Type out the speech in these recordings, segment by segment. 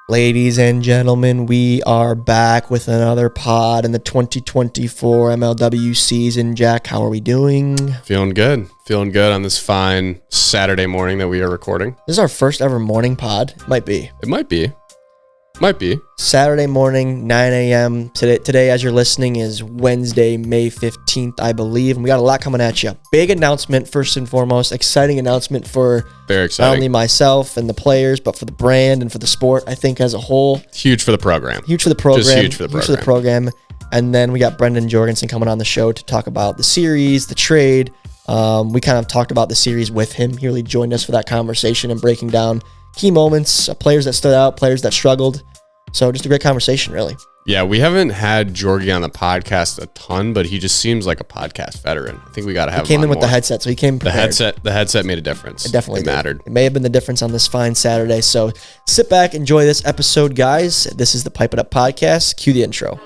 Ladies and gentlemen, we are back with another pod in the 2024 MLW season. Jack, how are we doing? Feeling good. Feeling good on this fine Saturday morning that we are recording. This is our first ever morning pod. Might be. It might be. Might be. Saturday morning, 9 a.m. Today, as you're listening, is Wednesday, May 15th, I believe. And we got a lot coming at you. Big announcement, first and foremost. Exciting announcement for Very exciting. Not only myself and the players, but for the brand and for the sport, I think, as a whole. Huge for the program. Huge for the program. Just huge for the program. Huge for the program. And then we got Brendan Jorgensen coming on the show to talk about the series, the trade. We kind of talked about the series with him. He really joined us for that conversation and breaking down key moments, players that stood out, players that struggled. So just a great conversation, really. Yeah, we haven't had Jorgie on the podcast a ton, but he just seems like a podcast veteran. I think we got to have him. He came in with more. the headset, so he came prepared. The headset made a difference. It definitely mattered. It may have been the difference on this fine Saturday. So sit back, enjoy this episode, guys. This is the Pipe It Up podcast. Cue the intro.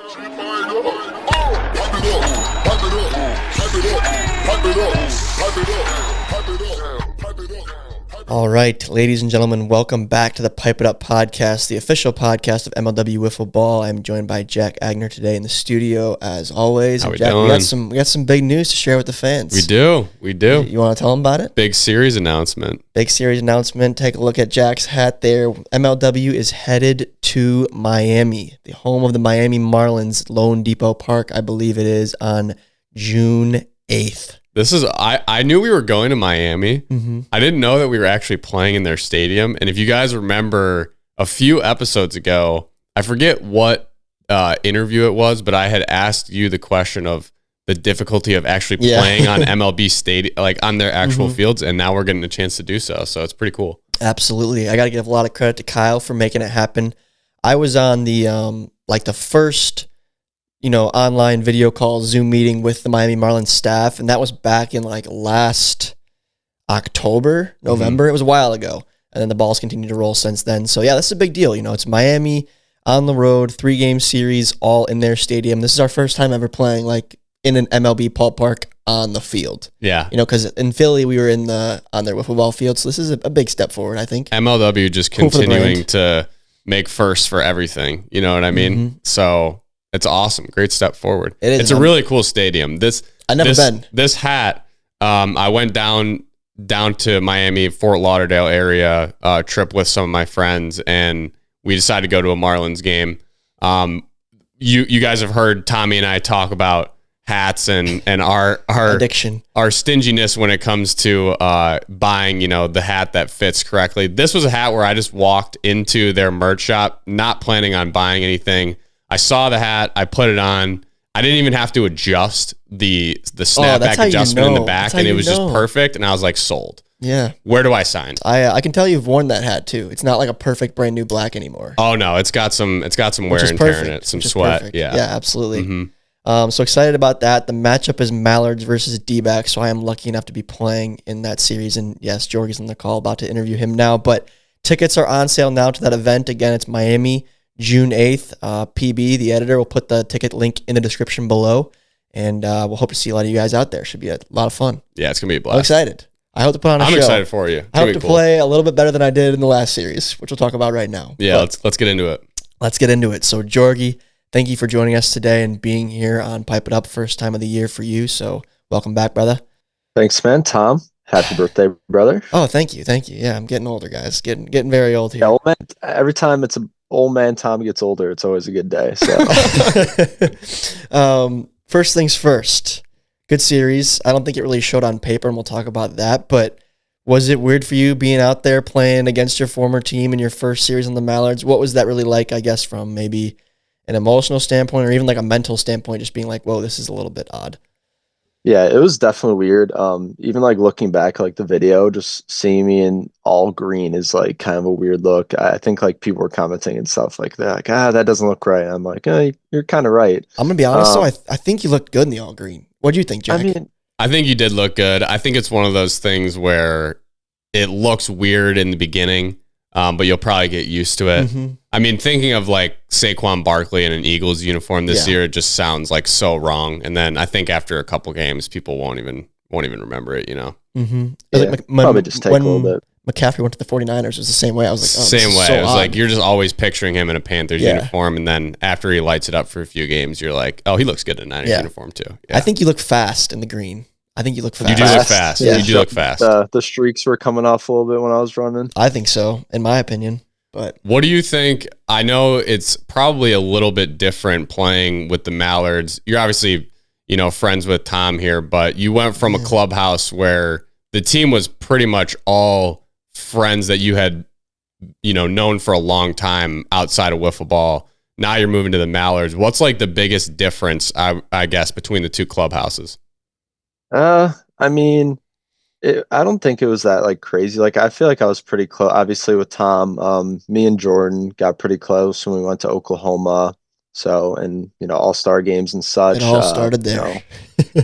All right, ladies and gentlemen, welcome back to the Pipe It Up podcast, the official podcast of MLW Wiffle Ball. I'm joined by Jack Agner today in the studio, as always. How we Jack, doing? we got some big news to share with the fans. We do. You want to tell them about it? Big series announcement. Big series announcement. Take a look at Jack's hat there. MLW is headed to Miami, the home of the Miami Marlins, Lone Depot Park, I believe it is, on June 8th. This is, I knew we were going to Miami. Mm-hmm. I didn't know that we were actually playing in their stadium. And if you guys remember a few episodes ago, I forget what interview it was, but I had asked you the question of the difficulty of actually playing on MLB stadium, like on their actual fields. And now we're getting a chance to do so. So it's pretty cool. Absolutely. I got to give a lot of credit to Kyle for making it happen. I was on the, the first, online video call Zoom meeting with the Miami Marlins staff. And that was back in last October, November. It was a while ago. And then the ball's continued to roll since then. So yeah, this is a big deal. It's Miami on the road, 3-game series, all in their stadium. This is our first time ever playing in an MLB ballpark on the field. Yeah. Because in Philly, we were on their wiffle ball field. So this is a big step forward, I think. MLW just continuing to make firsts for everything. You know what I mean? Mm-hmm. So it's awesome. Great step forward. It is. It's a really cool stadium. I've never been. This hat, I went down to Miami, Fort Lauderdale area, trip with some of my friends, and we decided to go to a Marlins game. You guys have heard Tommy and I talk about hats and our addiction, our stinginess when it comes to buying, the hat that fits correctly. This was a hat where I just walked into their merch shop, not planning on buying anything. I saw the hat, I put it on. I didn't even have to adjust the snapback adjustment in the back, and it was just perfect. And I was like, sold. Yeah. Where do I sign? I can tell you've worn that hat too. It's not like a perfect brand new black anymore. Oh no, it's got some wear and tear in it, some sweat. Perfect. Yeah, absolutely. Mm-hmm. So excited about that. The matchup is Mallards versus D-backs, so I am lucky enough to be playing in that series. And yes, Jorgie's on the call, about to interview him now. But tickets are on sale now to that event. Again, it's Miami, June 8th. PB, the editor, will put the ticket link in the description below. And we'll hope to see a lot of you guys out there. Should be a lot of fun. Yeah, it's going to be a blast. I'm excited. I hope to put on a show. I'm excited for you. I hope to play a little bit better than I did in the last series, which we'll talk about right now. Yeah, let's get into it. Let's get into it. So, Jorgie, thank you for joining us today and being here on Pipe It Up, first time of the year for you. So, welcome back, brother. Thanks, man. Tom, happy birthday, brother. Oh, thank you. Yeah, I'm getting older, guys. Getting very old here. Yeah, old man, every time it's an old man Tom gets older, it's always a good day. So, first things first. Good series. I don't think it really showed on paper, and we'll talk about that. But was it weird for you being out there playing against your former team in your first series on the Mallards? What was that really like, I guess, from maybe an emotional standpoint or even a mental standpoint, just being whoa, this is a little bit odd? Yeah, it was definitely weird. Even looking back, the video, just seeing me in all green is kind of a weird look. I think people were commenting and stuff like that. That doesn't look right. I'm like, you're kind of right. I'm gonna be honest though. I think you looked good in the all green. What do you think, Jack? I think you did look good. I think it's one of those things where it looks weird in the beginning, but you'll probably get used to it. Mm-hmm. I mean, thinking of Saquon Barkley in an Eagles uniform this year, it just sounds so wrong. And then I think after a couple games, people won't even remember it. Mm-hmm. Yeah, probably just take a little bit. McCaffrey went to the 49ers, was the same way. I was like, same way. So it was odd. like you're just always picturing him in a Panthers uniform, and then after he lights it up for a few games, you're like, oh, he looks good in a Niners uniform too. Yeah. I think you look fast in the green. I think you look fast. You do look fast. Yeah. You do look fast. The streaks were coming off a little bit when I was running. I think so, in my opinion. But what do you think? I know it's probably a little bit different playing with the Mallards. You're obviously, friends with Tom here, but you went from a clubhouse where the team was pretty much all friends that you had, known for a long time outside of wiffle ball. Now you're moving to the Mallards. What's like the biggest difference, I guess, between the two clubhouses? I mean, I don't think it was that like crazy. Like I feel like I was pretty close. Obviously with Tom, me and Jordan got pretty close when we went to Oklahoma. So and all-star games and such. It all started there.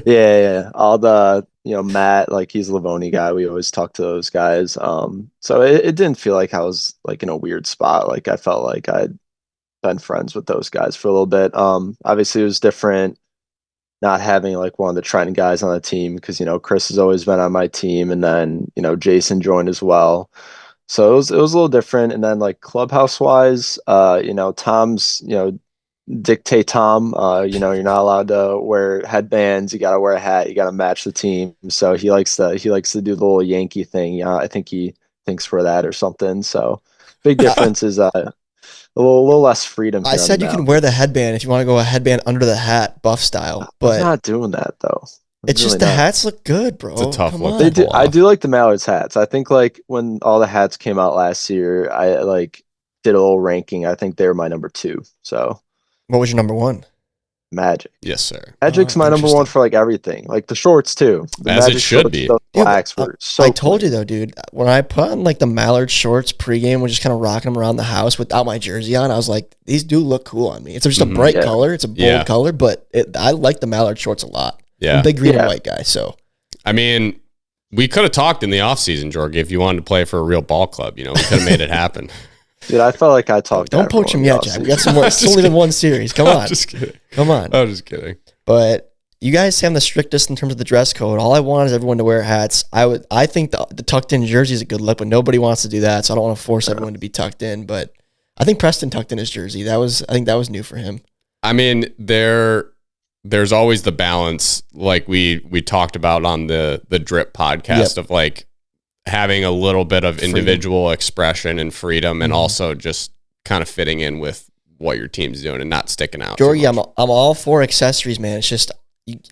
Yeah. All the Matt, like he's a Livoni guy. We always talk to those guys. So it didn't feel like I was like in a weird spot. Like I felt like I'd been friends with those guys for a little bit. Obviously it was different not having like one of the trending guys on the team because Chris has always been on my team, and then Jason joined as well, so it was a little different. And then like clubhouse wise, Tom's dictate Tom, you're not allowed to wear headbands, you got to wear a hat, you got to match the team, so he likes to do the little Yankee thing. I think he thinks for that or something. So big difference is a little less freedom. I said you can wear the headband if you want to go a headband under the hat, buff style. But I'm not doing that though. It's just the hats look good, bro. It's a tough look. I do like the Mallards hats. I think like when all the hats came out last year, I like did a little ranking. I think they were my number 2. So what was your number 1? Magic. Yes, sir. Magic's my number 1 for like everything. Like the shorts too. The As Magic it should be. Those blacks were so I told you though, dude. When I put on like the Mallard shorts pregame, we're just kind of rocking them around the house without my jersey on. I was like, these do look cool on me. It's just a bright color. It's a bold color, but I like the Mallard shorts a lot. Yeah. I'm a big green and white guy. So I mean, we could have talked in the offseason, Jorg, if you wanted to play for a real ball club. We could have made it happen. Dude, I felt like I talked. Don't poach him yet, Jack. We got some more. It's only been one series. Come on. Just kidding. Come on. I'm just kidding. But you guys say I'm the strictest in terms of the dress code. All I want is everyone to wear hats. I think the tucked in jersey is a good look, but nobody wants to do that, so I don't want to force everyone to be tucked in. But I think Preston tucked in his jersey. I think that was new for him. I mean, there's always the balance, like we talked about on the Drip podcast of like having a little bit of individual expression and freedom, and also just kind of fitting in with what your team's doing and not sticking out. Jorgie, I'm all for accessories, man. It's just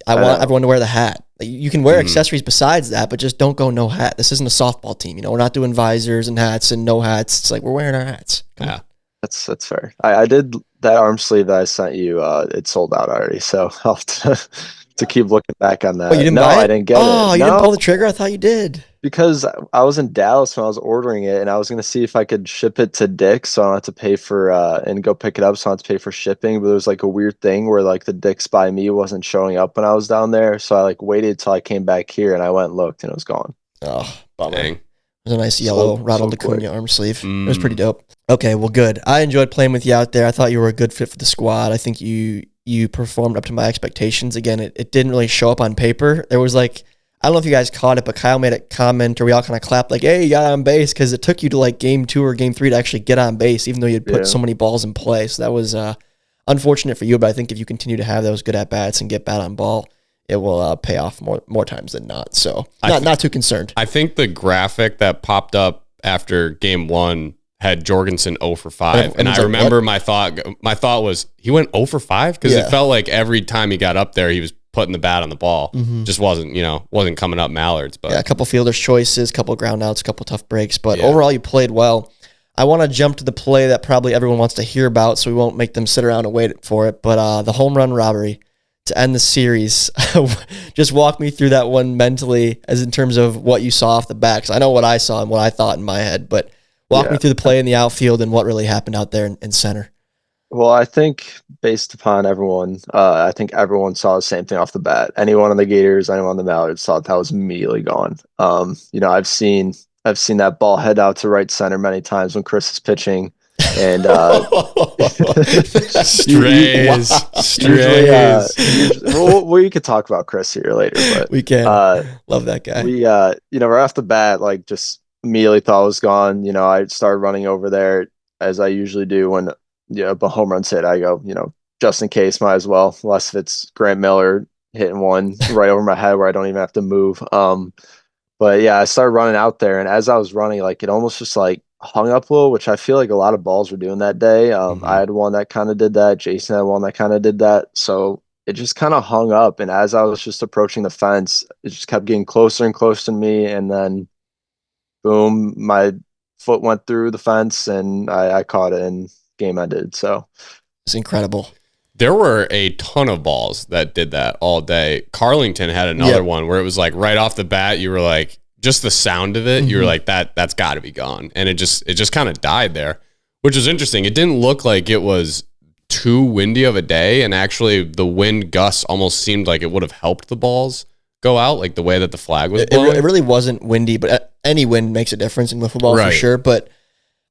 I want everyone to wear the hat. Like, you can wear accessories besides that, but just don't go no hat. This isn't a softball team, we're not doing visors and hats and no hats. It's like we're wearing our hats. Come on. That's fair. I did that arm sleeve that I sent you. It sold out already, so I'll have to keep looking back on that. Oh, you didn't buy it? I didn't get it. Oh, you didn't pull the trigger? I thought you did. Because I was in Dallas when I was ordering it, and I was going to see if I could ship it to Dick's, so I don't have to pay for and go pick it up, so I don't have to pay for shipping. But there was like a weird thing where like the Dick's by me wasn't showing up when I was down there, so I like waited till I came back here, and I went and looked, and it was gone. Oh, bummer. Dang. It was a nice yellow Ronald Acuna arm sleeve. Mm. It was pretty dope. Okay, well, good. I enjoyed playing with you out there. I thought you were a good fit for the squad. I think you performed up to my expectations. Again, it didn't really show up on paper. There was like, I don't know if you guys caught it, but Kyle made a comment, or we all kind of clapped like, hey, you got on base, because it took you to like game 2 or game 3 to actually get on base, even though you had put so many balls in play. So that was unfortunate for you, but I think if you continue to have those good at-bats and get bat on ball, it will pay off more times than not. So not too concerned. I think the graphic that popped up after game 1 had Jorgensen 0 for 5. And I remember my thought was, he went 0 for 5? Because it felt like every time he got up there, he was putting the bat on the ball. Just wasn't coming up Mallards. But a couple fielder's choices, a couple ground outs, a couple tough breaks. But overall, you played well. I want to jump to the play that probably everyone wants to hear about, so we won't make them sit around and wait for it. But the home run robbery to end the series. Just walk me through that one mentally, as in terms of what you saw off the bat. Because I know what I saw and what I thought in my head, but walk me through the play in the outfield and what really happened out there in center. Well, I think based upon everyone, I think everyone saw the same thing off the bat. Anyone on the Gators, anyone on the Mallards saw that was immediately gone. I've seen that ball head out to right center many times when Chris is pitching. And strays. We could talk about Chris here later, but we can. Love that guy. Right off the bat, like just immediately thought it was gone. I started running over there as I usually do when the home runs hit. I go, just in case, might as well, unless if it's Grant Miller hitting one right over my head where I don't even have to move. But yeah, I started running out there, and as I was running, like it almost just like hung up a little, which I feel like a lot of balls were doing that day. I Hmm. had one that kind of did that. Jason had one that kind of did that. So it just kind of hung up, and as I was just approaching the fence, it just kept getting closer and closer to me, and then boom, my foot went through the fence, and I caught it, and game ended. So It's incredible. There were a ton of balls that did that all day. Carlington had another Yep. one where it was like right off the bat, you were like, just the sound of it, you were Mhm. like, that's got to be gone, and it just kind of died there, which was interesting. It didn't look like it was too windy of a day, and actually the wind gusts almost seemed like it would have helped the balls go out, like the way that the flag was blowing. It really wasn't windy, but any wind makes a difference in wiffle ball for Right. sure. But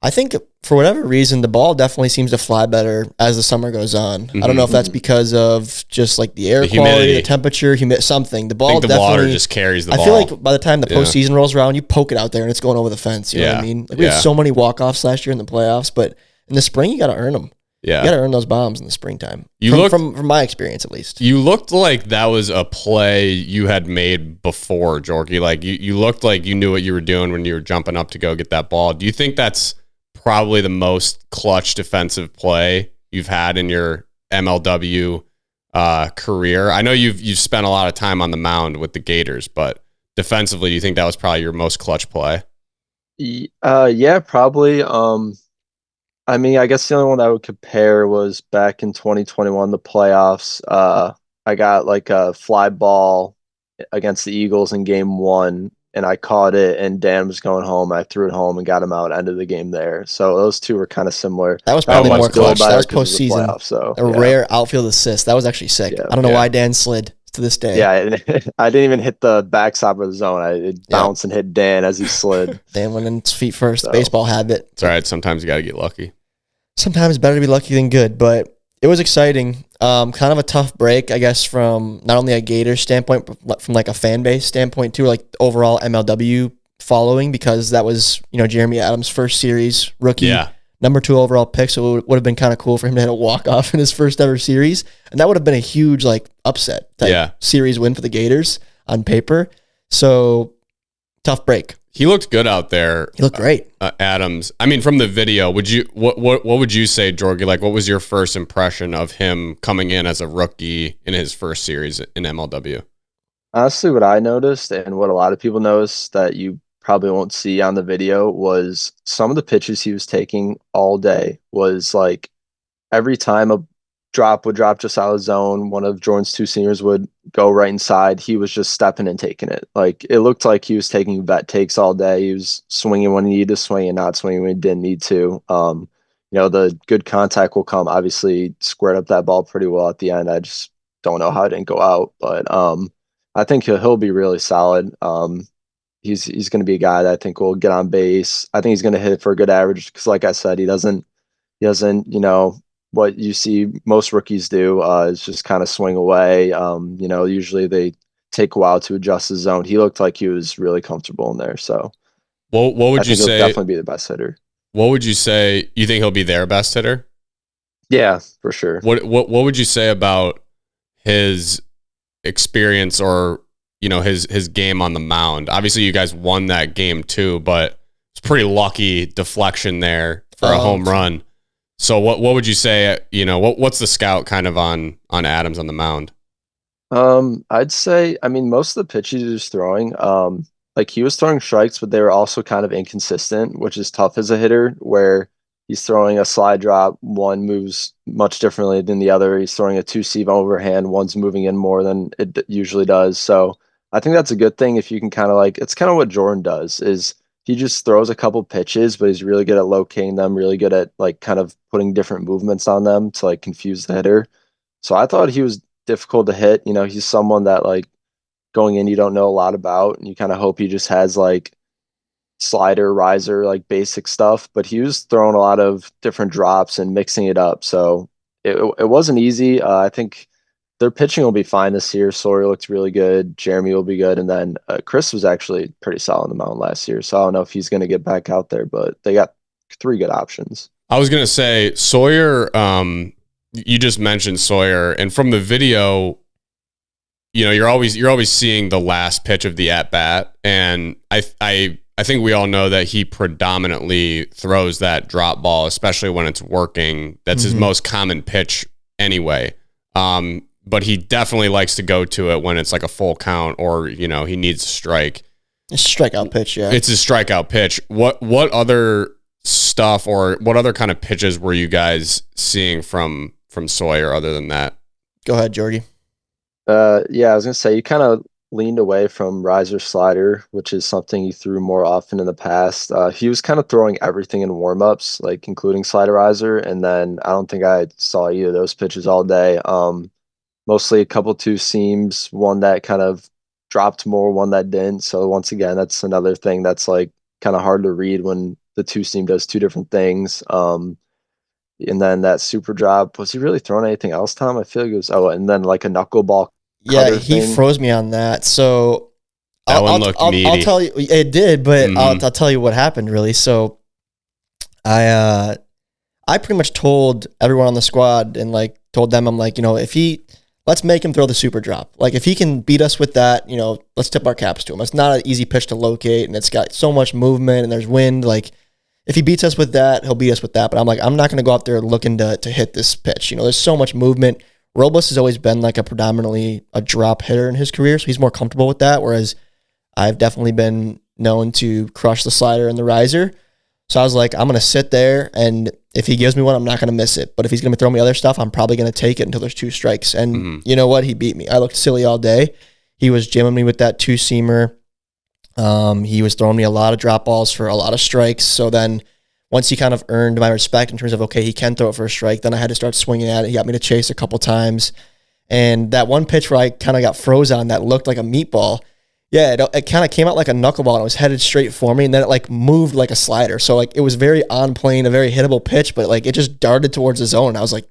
I think for whatever reason, the ball definitely seems to fly better as the summer goes on. I don't know if that's because of just like the air The quality, humidity. the temperature, something. The I ball think the definitely. water just carries the I ball. feel like by the time the Yeah. postseason rolls around, you poke it out there and it's going over the fence. You know what I Yeah. mean? Like we Yeah. had so many walk-offs last year in the playoffs, but in the spring, you got to earn them. You got Yeah. to earn those bombs in the springtime. You from, looked- from my experience, at least. You looked like that was a play you had made before, Jorgie. Like you looked like you knew what you were doing when you were jumping up to go get that ball. Do you think that's probably the most clutch defensive play you've had in your MLW career? I know you've spent a lot of time on the mound with the Gators, but defensively, do you think that was probably your most clutch play? Yeah, probably. I mean, I guess the only one that I would compare was back in 2021, the playoffs. I got like a fly ball against the Eagles in game one, and I caught it, and Dan was going home. I threw it home and got him out, ended the game there. So those two were kind of similar. That was That probably was more still clutch. That better was 'cause of the postseason. playoffs, so A yeah. rare outfield assist. That was actually sick. Yeah. I don't know Yeah. why Dan slid to this day. Yeah, I didn't even hit the backside of the zone. It Yep. bounced and hit Dan as he slid. Dan went in his feet first. So. Baseball habit. It's all right. Sometimes you got to get lucky. Sometimes better to be lucky than good, but it was exciting. Kind of a tough break, I guess, from not only a Gators standpoint, but from like a fan base standpoint too, like overall MLW following, because that was, Jeremy Adams' first series, rookie, Yeah. number 2 overall pick. So it would have been kind of cool for him to hit a walk-off in his first ever series. And that would have been a huge like upset type series win for the Gators on paper. So tough break. He looked good out there. He looked great. Adams. I mean, from the video, what would you say, Jorgie? Like, what was your first impression of him coming in as a rookie in his first series in MLW? Honestly, what I noticed and what a lot of people noticed that you probably won't see on the video was some of the pitches he was taking all day was like every time a drop would drop just out of zone, one of Jordan's two seniors would go right inside. He was just stepping and taking it. Like it looked like he was taking vet takes all day. He was swinging when he needed to swing and not swinging when he didn't need to. The good contact will come. Obviously, squared up that ball pretty well at the end. I just don't know how it didn't go out, but I think he'll be really solid. He's going to be a guy that I think will get on base. I think he's going to hit for a good average because, like I said, he doesn't what you see most rookies do is just kind of swing away. Usually they take a while to adjust the zone. He looked like he was really comfortable in there. So What would I you think he'll say? definitely be the best hitter. What would you say? You think he'll be their best hitter? Yeah, for sure. What would you say about his experience or his game on the mound? Obviously, you guys won that game too, but it's pretty lucky deflection there for a home run. So what would you say? What's the scout kind of on Adams on the mound? I'd say, I mean, most of the pitches he was throwing, like he was throwing strikes, but they were also kind of inconsistent, which is tough as a hitter, where he's throwing a slide drop, one moves much differently than the other. He's throwing a two-seam overhand, one's moving in more than it usually does. So I think that's a good thing if you can kind of like, it's kind of what Jordan does is he just throws a couple pitches, but he's really good at locating them, really good at like kind of putting different movements on them to like confuse the hitter. So I thought he was difficult to hit. He's someone that like going in you don't know a lot about, and you kind of hope he just has like slider, riser, like basic stuff. But he was throwing a lot of different drops and mixing it up. So it wasn't easy. I think their pitching will be fine this year. Sawyer looked really good. Jeremy will be good. And then Chris was actually pretty solid on the mound last year. So I don't know if he's going to get back out there, but they got 3 good options. I was going to say Sawyer, you just mentioned Sawyer, and from the video, you're always seeing the last pitch of the at bat. And I think we all know that he predominantly throws that drop ball, especially when it's working. That's his most common pitch anyway. But he definitely likes to go to it when it's like a full count or, he needs a strike. It's a strikeout pitch, yeah. It's a strikeout pitch. What other stuff or what other kind of pitches were you guys seeing from Sawyer other than that? Go ahead, Jordy. Yeah, I was going to say you kind of leaned away from riser slider, which is something he threw more often in the past. He was kind of throwing everything in warm-ups, like including slider riser, and then I don't think I saw either of those pitches all day. Mostly a couple two seams, one that kind of dropped more, one that didn't. So once again, that's another thing that's like kind of hard to read when the two seam does 2 different things. And then that super drop, was he really throwing anything else, Tom? I feel like it was, and then like a knuckleball. Yeah, he froze me on that. So I'll tell you, it did, but I'll tell you what happened really. So I pretty much told everyone on the squad and like told them, I'm like, let's make him throw the super drop. Like if he can beat us with that, let's tip our caps to him. It's not an easy pitch to locate and it's got so much movement and there's wind. Like if he beats us with that, he'll beat us with that. But I'm like, I'm not going to go out there looking to hit this pitch. There's so much movement. Robles has always been like a predominantly a drop hitter in his career, so he's more comfortable with that, whereas I've definitely been known to crush the slider and the riser. So I was like, I'm going to sit there, and if he gives me one, I'm not going to miss it. But if he's going to throw me other stuff, I'm probably going to take it until there's 2 strikes. And you know what? He beat me. I looked silly all day. He was jamming me with that 2-seamer. He was throwing me a lot of drop balls for a lot of strikes. So then once he kind of earned my respect in terms of, okay, he can throw it for a strike, then I had to start swinging at it. He got me to chase a couple times. And that one pitch where I kind of got froze on that looked like a meatball, yeah, it kind of came out like a knuckleball and it was headed straight for me. And then it like moved like a slider. So like it was very on plane, a very hittable pitch, but like it just darted towards the zone. I was like,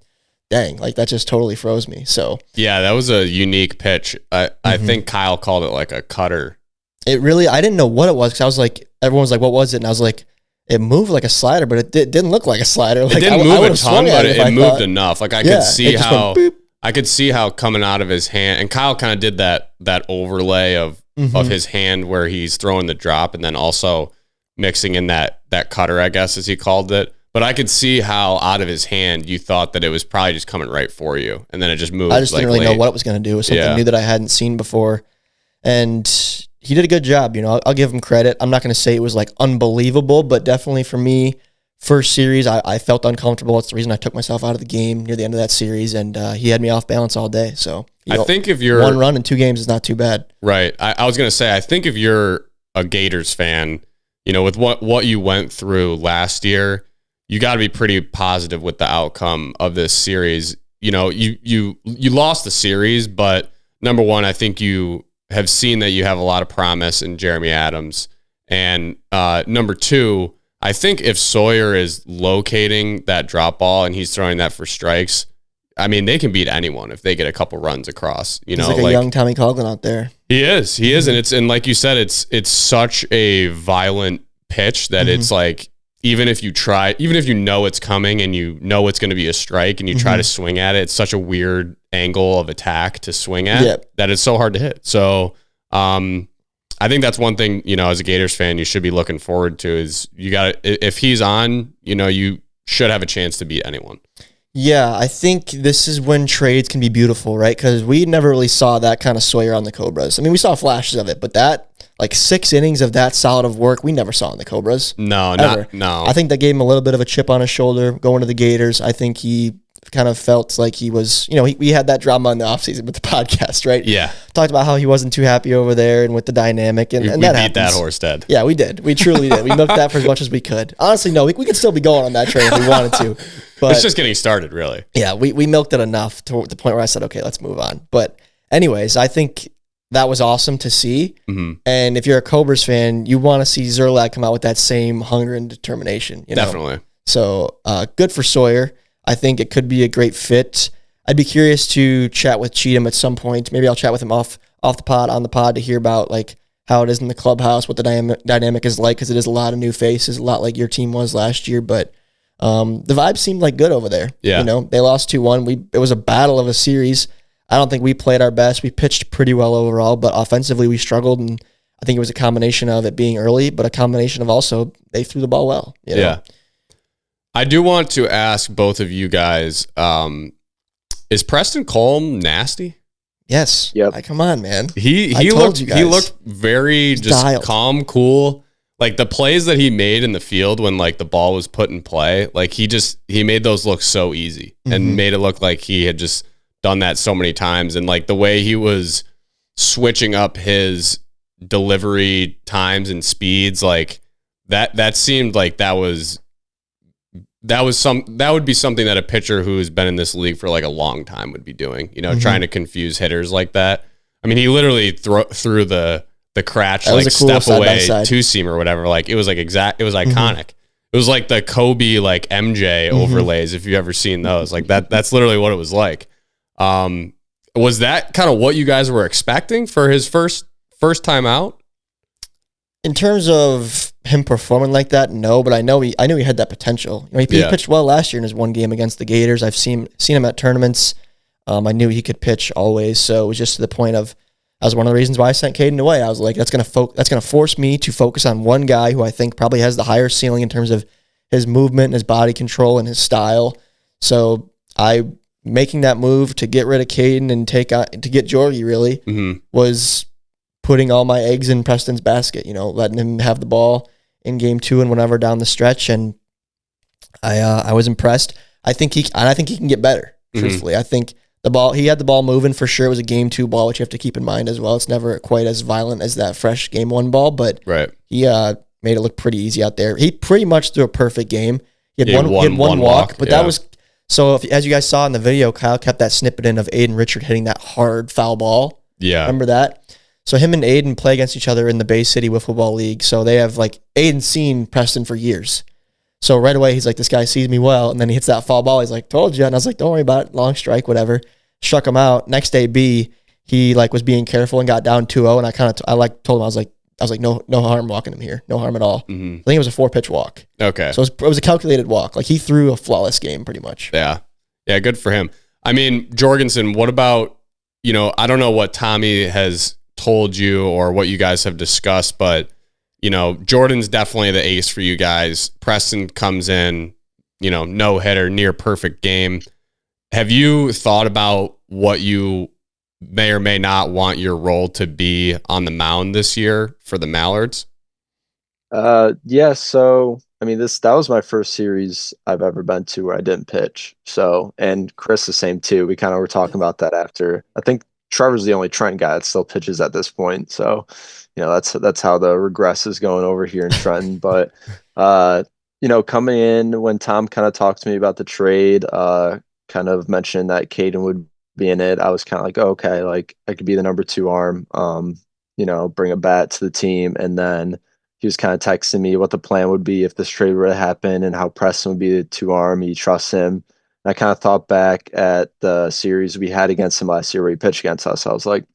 dang, like that just totally froze me. So yeah, that was a unique pitch. I think Kyle called it like a cutter. It really, I didn't know what it was because I was like, everyone was like, what was it? And I was like, it moved like a slider, but it didn't look like a slider. Like, it didn't move a ton, but it moved enough. Like I could see how coming out of his hand, and Kyle kind of did that overlay of his hand where he's throwing the drop and then also mixing in that cutter, I guess, as he called it. But I could see how out of his hand you thought that it was probably just coming right for you, and then it just moved. I just didn't really know what it was going to do. It was something new that I hadn't seen before, and he did a good job. I'll give him credit. I'm not going to say it was like unbelievable, but definitely for me, first series, I felt uncomfortable. It's the reason I took myself out of the game near the end of that series, and he had me off balance all day. So I think if you're 1 run in 2 games is not too bad. Right. I was going to say, I think if you're a Gators fan, with what you went through last year, you got to be pretty positive with the outcome of this series. You lost the series, but number one, I think you have seen that you have a lot of promise in Jeremy Adams. And number 2, I think if Sawyer is locating that drop ball and he's throwing that for strikes, I mean, they can beat anyone if they get a couple runs across. He's like a young Tommy Coughlin out there. He is, and like you said, it's such a violent pitch that it's like even if you know it's coming and you know it's going to be a strike and you try to swing at it, it's such a weird angle of attack to swing at that it's so hard to hit. So I think that's one thing, as a Gators fan, you should be looking forward to is if he's on, you should have a chance to beat anyone. Yeah, I think this is when trades can be beautiful, right? Because we never really saw that kind of Sawyer on the Cobras. I mean, we saw flashes of it, but that, like 6 innings of that solid of work, we never saw in the Cobras. No. I think that gave him a little bit of a chip on his shoulder going to the Gators. I think he kind of felt like he was, we had that drama in the offseason with the podcast, right? Yeah. Talked about how he wasn't too happy over there and with the dynamic. And we that beat happens. that horse dead. Yeah, we did. We truly did. We milked that for as much as we could. Honestly, no, we could still be going on that train if we wanted to. But it's just getting started, really. Yeah, we milked it enough to the point where I said, okay, let's move on. But anyways, I think that was awesome to see. And if you're a Cobras fan, you want to see Zerlag come out with that same hunger and determination. Definitely. So good for Sawyer. I think it could be a great fit. I'd be curious to chat with Cheatham at some point. Maybe I'll chat with him off the pod, on the pod, to hear about like how it is in the clubhouse, what the dynamic is like, because it is a lot of new faces, a lot like your team was last year. But the vibe seemed like good over there. Yeah. You know, they lost 2-1. It was a battle of a series. I don't think we played our best. We pitched pretty well overall, but offensively we struggled, and I think it was a combination of it being early, but a combination of also they threw the ball well. You know? Yeah. I do want to ask both of you guys, is Preston Colm nasty? Yes. Yep. Come on, man. He looked very just dialed. calm, cool. Like the plays that he made in the field when like the ball was put in play, like he made those look so easy and made it look like he had just done that so many times. And like the way he was switching up his delivery times and speeds, like that seemed like that would be something that a pitcher who's been in this league for like a long time would be doing, you know, trying to confuse hitters like that. I mean, he literally threw the crotch, like a cool step away side-by-side. two seam or whatever. Like it was like it was iconic. It was like the Kobe, like MJ overlays. If you've ever seen those, like that's literally what it was like. Was that kind of what you guys were expecting for his first time out? In terms of him performing like that, no, but I knew he had that potential. You know, he pitched well last year in his one game against the Gators. I've seen him at tournaments. I knew he could pitch always, so it was just to the point of, that was one of the reasons why I sent Caden away. I was like, that's gonna force me to focus on one guy who I think probably has the higher ceiling in terms of his movement and his body control and his style. So making that move to get rid of Caden and to get Jorgie really was putting all my eggs in Preston's basket, you know, letting him have the ball in game 2 and whenever down the stretch. And I was impressed. I think he can get better, truthfully. I think he had the ball moving for sure. It was a game 2 ball, which you have to keep in mind as well. It's never quite as violent as that fresh game 1 ball, but he made it look pretty easy out there. He pretty much threw a perfect game. He had one walk, but that was, so as you guys saw in the video, Kyle kept that snippet in of Aiden Richard hitting that hard foul ball. Yeah. Remember that? So him and Aiden play against each other in the Bay City Wiffle Ball League. So they have like, Aiden's seen Preston for years. So right away, he's like, this guy sees me well. And then he hits that foul ball. He's like, told you. And I was like, don't worry about it. Long strike, whatever. Struck him out. Next day, he like was being careful and got down 2-0. And I told him, I was like, no harm walking him here. No harm at all. I think it was a 4-pitch walk. Okay. So it was a calculated walk. Like he threw a flawless game pretty much. Yeah. Yeah. Good for him. I mean, Jorgensen, what about, you know, I don't know what Tommy has told you or what you guys have discussed, but you know, Jordan's definitely the ace for you guys. Preston comes in, you know, no hitter, near perfect game. Have you thought about what you may or may not want your role to be on the mound this year for the Mallards? Yeah. So, I mean, that was my first series I've ever been to where I didn't pitch. So, and Chris the same too. We kind of were talking about that after. I think Trevor's the only Trent guy that still pitches at this point. So, you know, that's how the regress is going over here in Trenton. But, you know, coming in when Tom kind of talked to me about the trade, kind of mentioned that Caden would be in it, I was kind of like, oh, okay, like I could be the number 2 arm, you know, bring a bat to the team. And then he was kind of texting me what the plan would be if this trade were to happen and how Preston would be the 2 arm. He trusts him. I kind of thought back at the series we had against him last year where he pitched against us. I was like,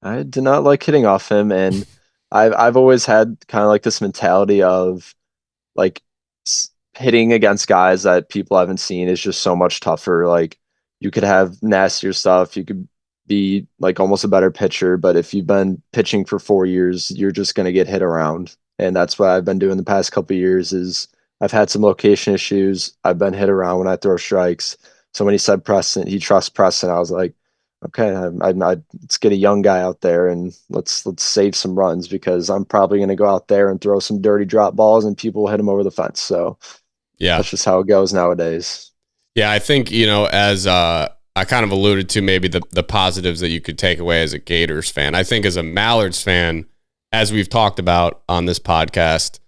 I did not like hitting off him. And I've always had kind of like this mentality of like hitting against guys that people haven't seen is just so much tougher. Like you could have nastier stuff. You could be like almost a better pitcher, but if you've been pitching for 4 years, you're just going to get hit around. And that's what I've been doing the past couple of years is I've had some location issues. I've been hit around when I throw strikes. So when he said Preston, he trusts Preston, I was like, okay, let's get a young guy out there and let's save some runs because I'm probably going to go out there and throw some dirty drop balls and people will hit him over the fence. So yeah, that's just how it goes nowadays. Yeah, I think, you know, as I kind of alluded to maybe the positives that you could take away as a Gators fan. I think as a Mallards fan, as we've talked about on this podcast,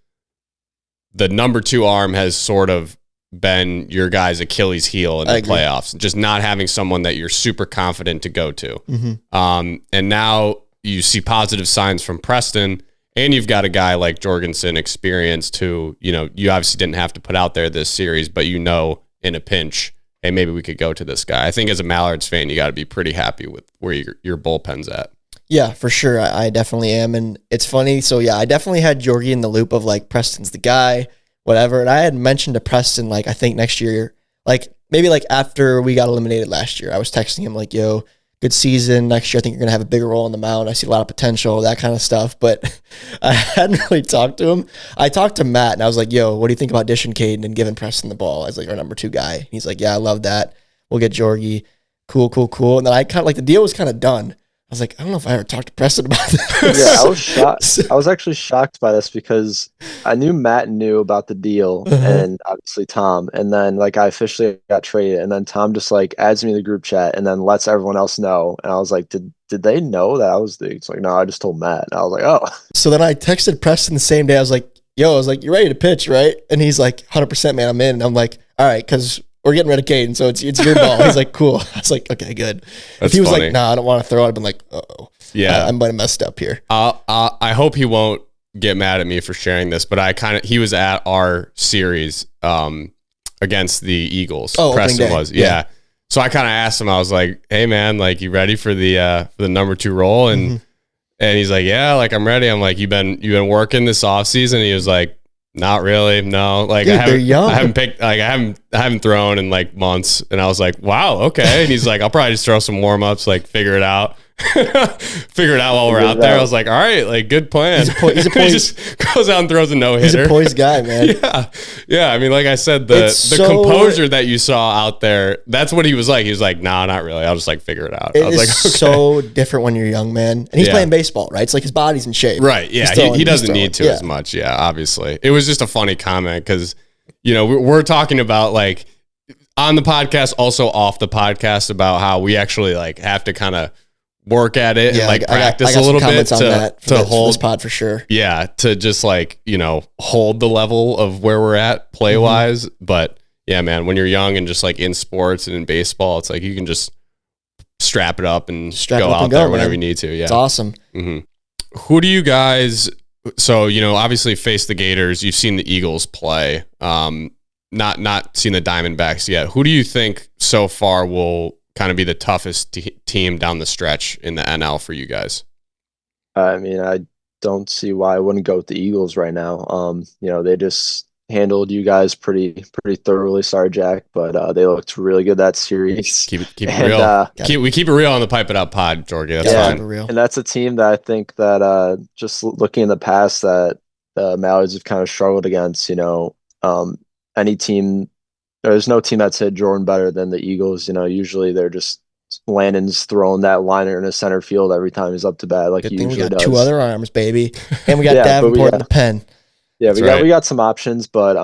the number 2 arm has sort of been your guys' Achilles heel in the playoffs, just not having someone that you're super confident to go to. And now you see positive signs from Preston, and you've got a guy like Jorgensen experienced who, you know, you obviously didn't have to put out there this series, but you know, in a pinch, hey, maybe we could go to this guy. I think as a Mallards fan, you got to be pretty happy with where your bullpen's at. Yeah, for sure. I definitely am. And it's funny. So, yeah, I definitely had Jorgie in the loop of like Preston's the guy, whatever. And I had mentioned to Preston, like, I think next year, like maybe like after we got eliminated last year, I was texting him like, yo, good season. Next year, I think you're going to have a bigger role on the mound. I see a lot of potential, that kind of stuff. But I hadn't really talked to him. I talked to Matt and I was like, yo, what do you think about dishing Caden and giving Preston the ball as like our number 2 guy? He's like, yeah, I love that. We'll get Jorgie. Cool. And then I kind of like the deal was kind of done. I was like, I don't know if I ever talked to Preston about this. Yeah, I was shocked. I was actually shocked by this because I knew Matt knew about the deal and obviously Tom. And then like I officially got traded and then Tom just like adds me to the group chat and then lets everyone else know. And I was like, did they know that I was the It's like, no, I just told Matt. And I was like, oh. So then I texted Preston the same day. I was like, you ready to pitch, right? And he's like, 100% man, I'm in. And I'm like, all right, because we're getting rid of Caden, so it's your ball. He's like, cool. I was like, okay, good. That's if he was funny. like, nah, I don't want to throw it, I'd been like, uh-oh. Yeah. I might have messed up here. I hope he won't get mad at me for sharing this, but he was at our series against the Eagles. Oh, Preston was. Yeah. So I kind of asked him, I was like, hey man, like you ready for the number 2 role? And and he's like, yeah, like I'm ready. I'm like, you've been working this off season? He was like, not really. No, like Dude, I haven't picked, like I haven't thrown in like months. And I was like, wow, okay. And he's like, I'll probably just throw some warm ups, like figure it out while we're out there. I was like, all right, like good plan. He's a he just goes out and throws a no hitter. He's a poised guy, man. Yeah. I mean, like I said, the composure that you saw out there, that's what he was like. He was like, nah, not really. I'll just like figure it out. I was like, okay. So different when you're young, man. And he's playing baseball, right? It's like his body's in shape. Right. Yeah. He doesn't need to as much. Yeah. Obviously. It was just a funny comment because, we're talking about like on the podcast, also off the podcast about how we actually like have to kind of work at it and like practice a little bit to hold this pod for sure. Yeah, to just like, hold the level of where we're at play wise. But yeah, man, when you're young and just like in sports and in baseball, it's like you can just strap it up and go out there whenever you need to. Yeah. It's awesome. Who do you guys, so, obviously face the Gators, you've seen the Eagles play, not seen the Diamondbacks yet. Who do you think so far will kind of be the toughest team down the stretch in the NL for you guys? I mean, I don't see why I wouldn't go with the Eagles right now. They just handled you guys pretty thoroughly. Sorry, Jack, but they looked really good that series. Keep it real. We keep it real on the Pipe It Up pod, Georgie. That's fine. And that's a team that I think that just looking in the past that the Mallards have kind of struggled against. Any team. There's no team that's hit Jordan better than the Eagles. Usually they're just Landon's throwing that liner in the center field every time he's up to bat. Like he usually does. We got 2 other arms, baby, and we got Davenport in the pen. Yeah, we got some options, but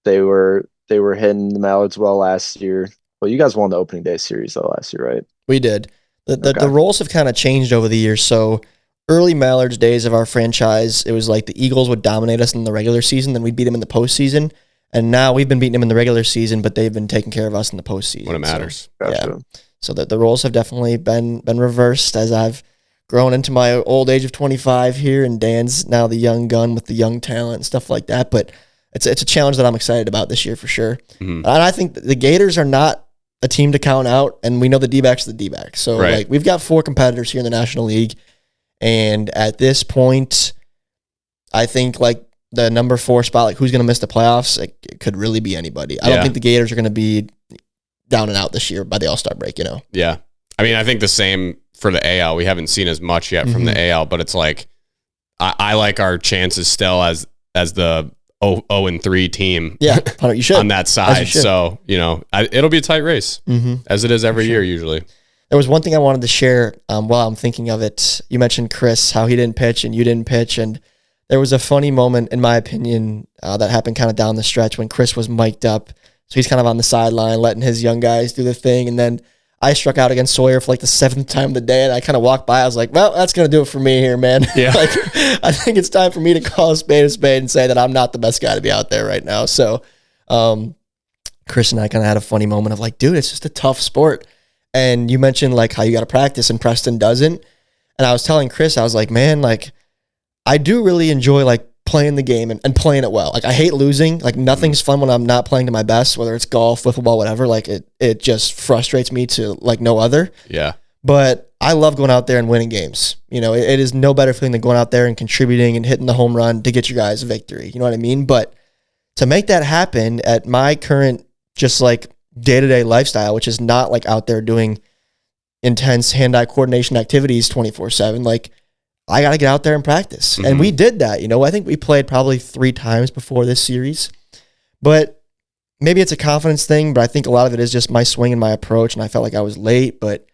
they were hitting the Mallards well last year. Well, you guys won the opening day series though last year, right? We did. The roles have kind of changed over the years. So early Mallards days of our franchise, it was like the Eagles would dominate us in the regular season, then we'd beat them in the postseason. And now we've been beating them in the regular season, but they've been taking care of us in the postseason. When it matters. So, gotcha. So the roles have definitely been reversed as I've grown into my old age of 25 here, and Dan's now the young gun with the young talent and stuff like that. But it's a challenge that I'm excited about this year for sure. And I think the Gators are not a team to count out, and we know the D-backs are the D-backs. So like we've got 4 competitors here in the National League, and at this point, I think like the number 4 spot, like who's going to miss the playoffs, it could really be anybody. I don't think the Gators are going to be down and out this year by the All-Star break, Yeah. I mean, I think the same for the AL. We haven't seen as much yet from the AL, but it's like, I like our chances still as the 0-3 team. Yeah, you should. On that side. So, it'll be a tight race as it is every year usually. There was one thing I wanted to share while I'm thinking of it. You mentioned Chris, how he didn't pitch and you didn't pitch, and there was a funny moment, in my opinion, that happened kind of down the stretch when Chris was mic'd up. So he's kind of on the sideline, letting his young guys do the thing. And then I struck out against Sawyer for like the 7th time of the day. And I kind of walked by. I was like, well, that's going to do it for me here, man. Yeah. I think it's time for me to call a spade and say that I'm not the best guy to be out there right now. So Chris and I kind of had a funny moment of like, dude, it's just a tough sport. And you mentioned like how you got to practice and Preston doesn't. And I was telling Chris, I was like, man, like, I do really enjoy like playing the game and playing it well. Like I hate losing. Like nothing's fun when I'm not playing to my best, whether it's golf, football, whatever. Like it just frustrates me to like no other. Yeah. But I love going out there and winning games. You know, it is no better feeling than going out there and contributing and hitting the home run to get you guys a victory. You know what I mean? But to make that happen at my current just like day-to-day lifestyle, which is not like out there doing intense hand-eye coordination activities 24/7, like I got to get out there and practice. And we did that. You know, I think we played probably 3 times before this series. But maybe it's a confidence thing, but I think a lot of it is just my swing and my approach, and I felt like I was late, but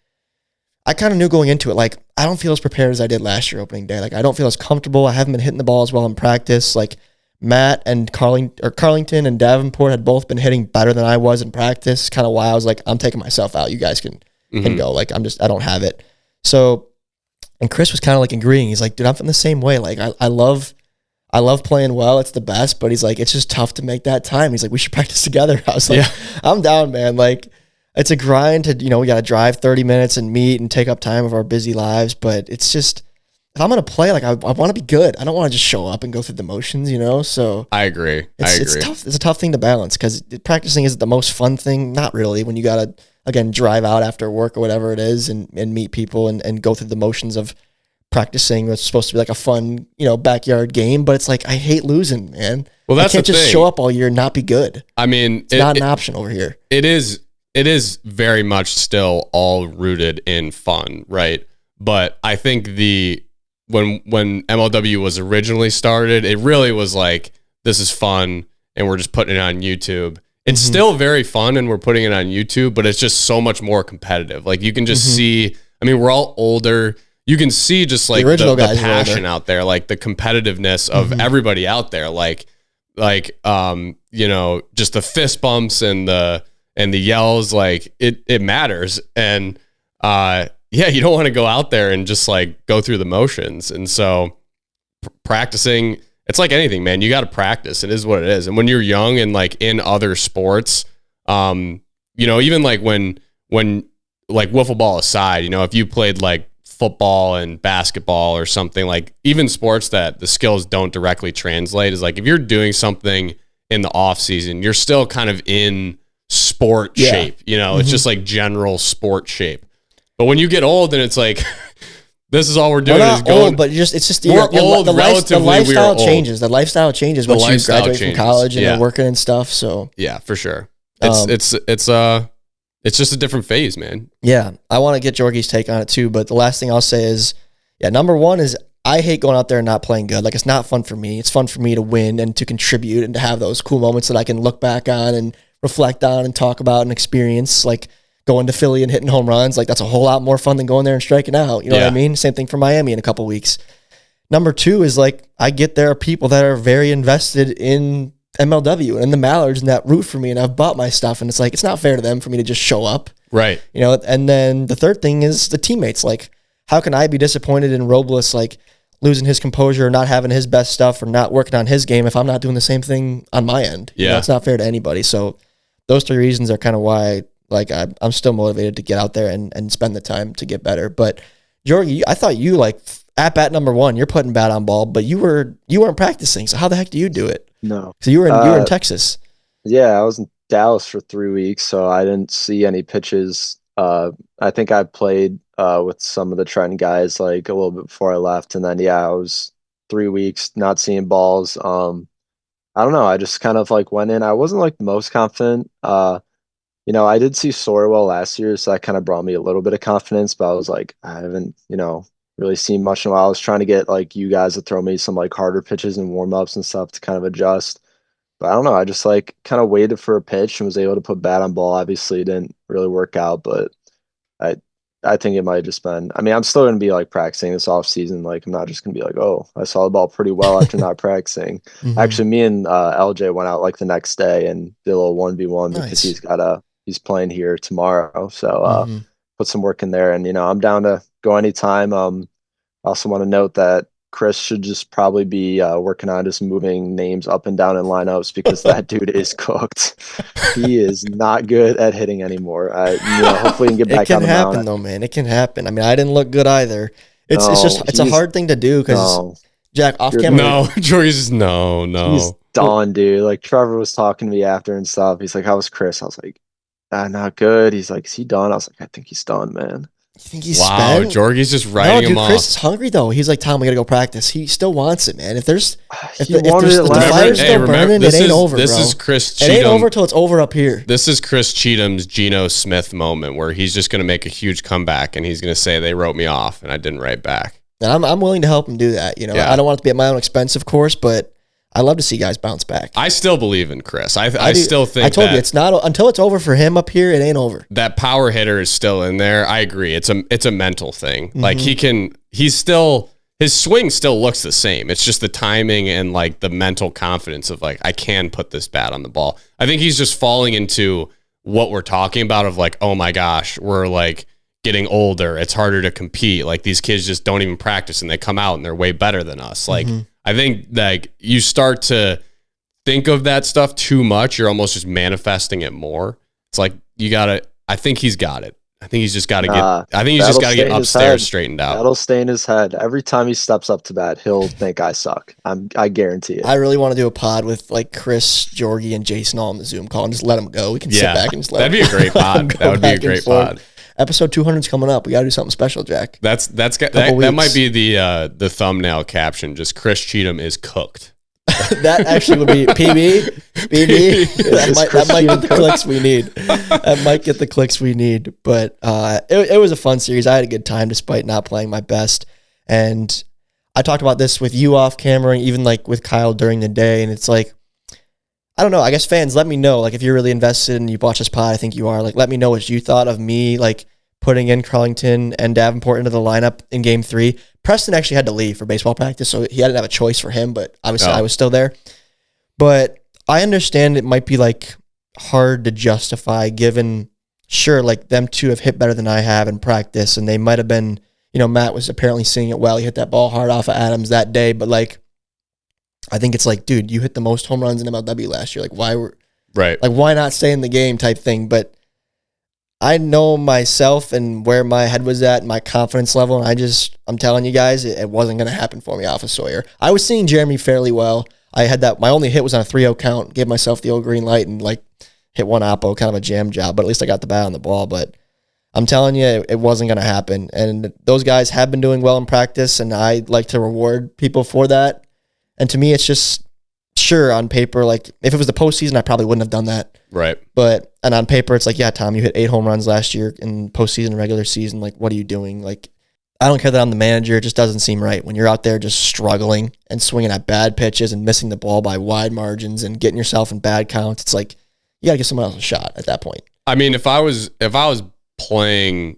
I kind of knew going into it, like, I don't feel as prepared as I did last year opening day. Like, I don't feel as comfortable. I haven't been hitting the ball as well in practice. Like, Matt and Carlington and Davenport had both been hitting better than I was in practice. Kind of why I was like, I'm taking myself out. You guys can go. Like, I don't have it. So, and Chris was kind of like agreeing. He's like, dude, I'm from the same way. Like, I love playing well. It's the best. But he's like, it's just tough to make that time. He's like, we should practice together. I was like, I'm down, man. Like, it's a grind to, we got to drive 30 minutes and meet and take up time of our busy lives. But it's just, if I'm going to play, like, I want to be good. I don't want to just show up and go through the motions, So I agree. It's tough. It's a tough thing to balance because practicing is the most fun thing. Not really when you got to, again, drive out after work or whatever it is and meet people and go through the motions of practicing. It's supposed to be like a fun, backyard game. But it's like, I hate losing, man. Well, that's I can't just show up all year and not be good. I mean, it's not an option over here. It is very much still all rooted in fun, right? But I think when MLW was originally started, it really was like, this is fun and we're just putting it on YouTube. It's still very fun and we're putting it on YouTube, but it's just so much more competitive. Like you can just see, I mean, we're all older. You can see just like the passion out there, like the competitiveness of everybody out there. Like, just the fist bumps and the yells, like it matters. And, you don't want to go out there and just like go through the motions. And so practicing, it's like anything, man, you got to practice. It is what it is. And when you're young and like in other sports, even like when like wiffle ball aside, if you played like football and basketball or something, like even sports that the skills don't directly translate, is like, if you're doing something in the off season, you're still kind of in sport shape, it's just like general sport shape. But when you get old, then it's like, this is all we're doing. We're not old, but it's just we're old. The lifestyle changes. The lifestyle changes once you graduate from college and you're working and stuff. So yeah, for sure. It's just a different phase, man. Yeah, I want to get Jorgie's take on it too. But the last thing I'll say is, number one is I hate going out there and not playing good. Like, it's not fun for me. It's fun for me to win and to contribute and to have those cool moments that I can look back on and reflect on and talk about and experience. Like, going to Philly and hitting home runs, like that's a whole lot more fun than going there and striking out. You know what I mean? Same thing for Miami in a couple weeks. Number two is like, I get there are people that are very invested in MLW and the Mallards and that root for me, and I've bought my stuff, and it's like, it's not fair to them for me to just show up. Right. And then the third thing is the teammates. Like, how can I be disappointed in Robles, like losing his composure or not having his best stuff or not working on his game if I'm not doing the same thing on my end? Yeah. It's not fair to anybody. So those 3 reasons are kind of why, like, I'm still motivated to get out there and spend the time to get better. But Jorgie, I thought you, like, at bat number 1, you're putting bat on ball, but you weren't practicing. So how the heck do you do it? No. So you were in Texas. Yeah, I was in Dallas for 3 weeks, so I didn't see any pitches. I think I played with some of the Trenton guys like a little bit before I left, and then I was 3 weeks not seeing balls. I don't know. I just kind of like went in. I wasn't like the most confident. I did see Sorwell last year, so that kind of brought me a little bit of confidence, but I was like, I haven't, really seen much in a while. I was trying to get like you guys to throw me some like harder pitches and warm-ups and stuff to kind of adjust. But I don't know. I just like kind of waited for a pitch and was able to put bat on ball. Obviously, it didn't really work out, but I think it might have just been, I mean, I'm still going to be like practicing this off season. Like, I'm not just going to be like, oh, I saw the ball pretty well after not practicing. Actually, me and LJ went out like the next day and did a little 1v1 because he's playing here tomorrow. So put some work in there, and I'm down to go anytime. I also want to note that Chris should just probably be working on just moving names up and down in lineups because that dude is cooked. He is not good at hitting anymore. Hopefully he can get back on the mound. It can happen though, man. It can happen. I mean, I didn't look good either. It's a hard thing to do because Jack, off You're- camera. No, Jordy's just no. He's done, dude. Like Trevor was talking to me after and stuff. He's like, "How was Chris?" I was like, not good." He's like, "Is he done?" I was like, "I think he's done, man." You think he's Wow, spent? Jordy's just No, writing dude, him off. Chris is hungry though. He's like, Tom, we gotta go practice. He still wants it, man. If there's if He the, if wanted there's it the last fire's year. still burning, it ain't over, This bro. is Chris It Cheatham. ain't over till it's over up here. This is Chris Cheatham's Geno Smith moment where he's just going to make a huge comeback and he's going to say they wrote me off and I didn't write back. And I'm willing to help him do that. You know, Yeah. I don't want it to be at my own expense, of course, but I love to see guys bounce back. I still believe in Chris. I do. still think I told that you it's not until it's over for him up here. It ain't over. that power hitter is still in there. I agree. It's a mental thing. Mm-hmm. Like his swing still looks the same. It's just the timing and like the mental confidence of like, I can put this bat on the ball. I think he's just falling into what we're talking about of like, oh my gosh, we're like getting older. It's harder to compete. Like these kids just don't even practice and they come out and they're way better than us. Like I think like you start to think of that stuff too much. You're almost just manifesting it more. It's like I think he's got it. I think he's just got to get upstairs straightened out. That'll stay in his head. Every time he steps up to bat, he'll think I suck. I guarantee it. I really want to do a pod with like Chris, Georgie, and Jason all on the Zoom call and just let them go. We can sit back and just let that'd be a great pod. That would be a great pod. Episode 200 is coming up. We got to do something special, Jack. That might be the thumbnail caption. Just Chris Cheatham is cooked. That actually would be PB. That might get the clicks we need. That might get the clicks we need. But it was a fun series. I had a good time despite not playing my best. And I talked about this with you off camera, and even like with Kyle during the day. And it's like, I don't know. I guess fans, let me know. Like if you're really invested and you watch this pod, I think you are. Like let me know what you thought of me. Like putting in Carlington and Davenport into the lineup in Game 3. Preston actually had to leave for baseball practice, so he didn't have a choice for him, but obviously I was still there. But I understand it might be like hard to justify given, sure, like them two have hit better than I have in practice, and they might have been, Matt was apparently seeing it well. He hit that ball hard off of Adams that day, but like, I think it's like, dude, you hit the most home runs in MLW last year. Like, why not stay in the game type thing? But I know myself and where my head was at, my confidence level, and I'm telling you guys, it wasn't going to happen for me off of Sawyer. I was seeing Jeremy fairly well. I had my only hit was on a 3-0 count, gave myself the old green light and like hit one oppo, kind of a jam job, but at least I got the bat on the ball. But I'm telling you, it wasn't going to happen. And those guys have been doing well in practice, and I like to reward people for that. And to me, it's just, sure, on paper, like if it was the postseason, I probably wouldn't have done that. Right. And on paper, it's like, yeah, Tom, you hit 8 home runs last year in postseason and regular season. Like, what are you doing? Like, I don't care that I'm the manager. It just doesn't seem right when you're out there just struggling and swinging at bad pitches and missing the ball by wide margins and getting yourself in bad counts. It's like, you got to give someone else a shot at that point. I mean, if I was playing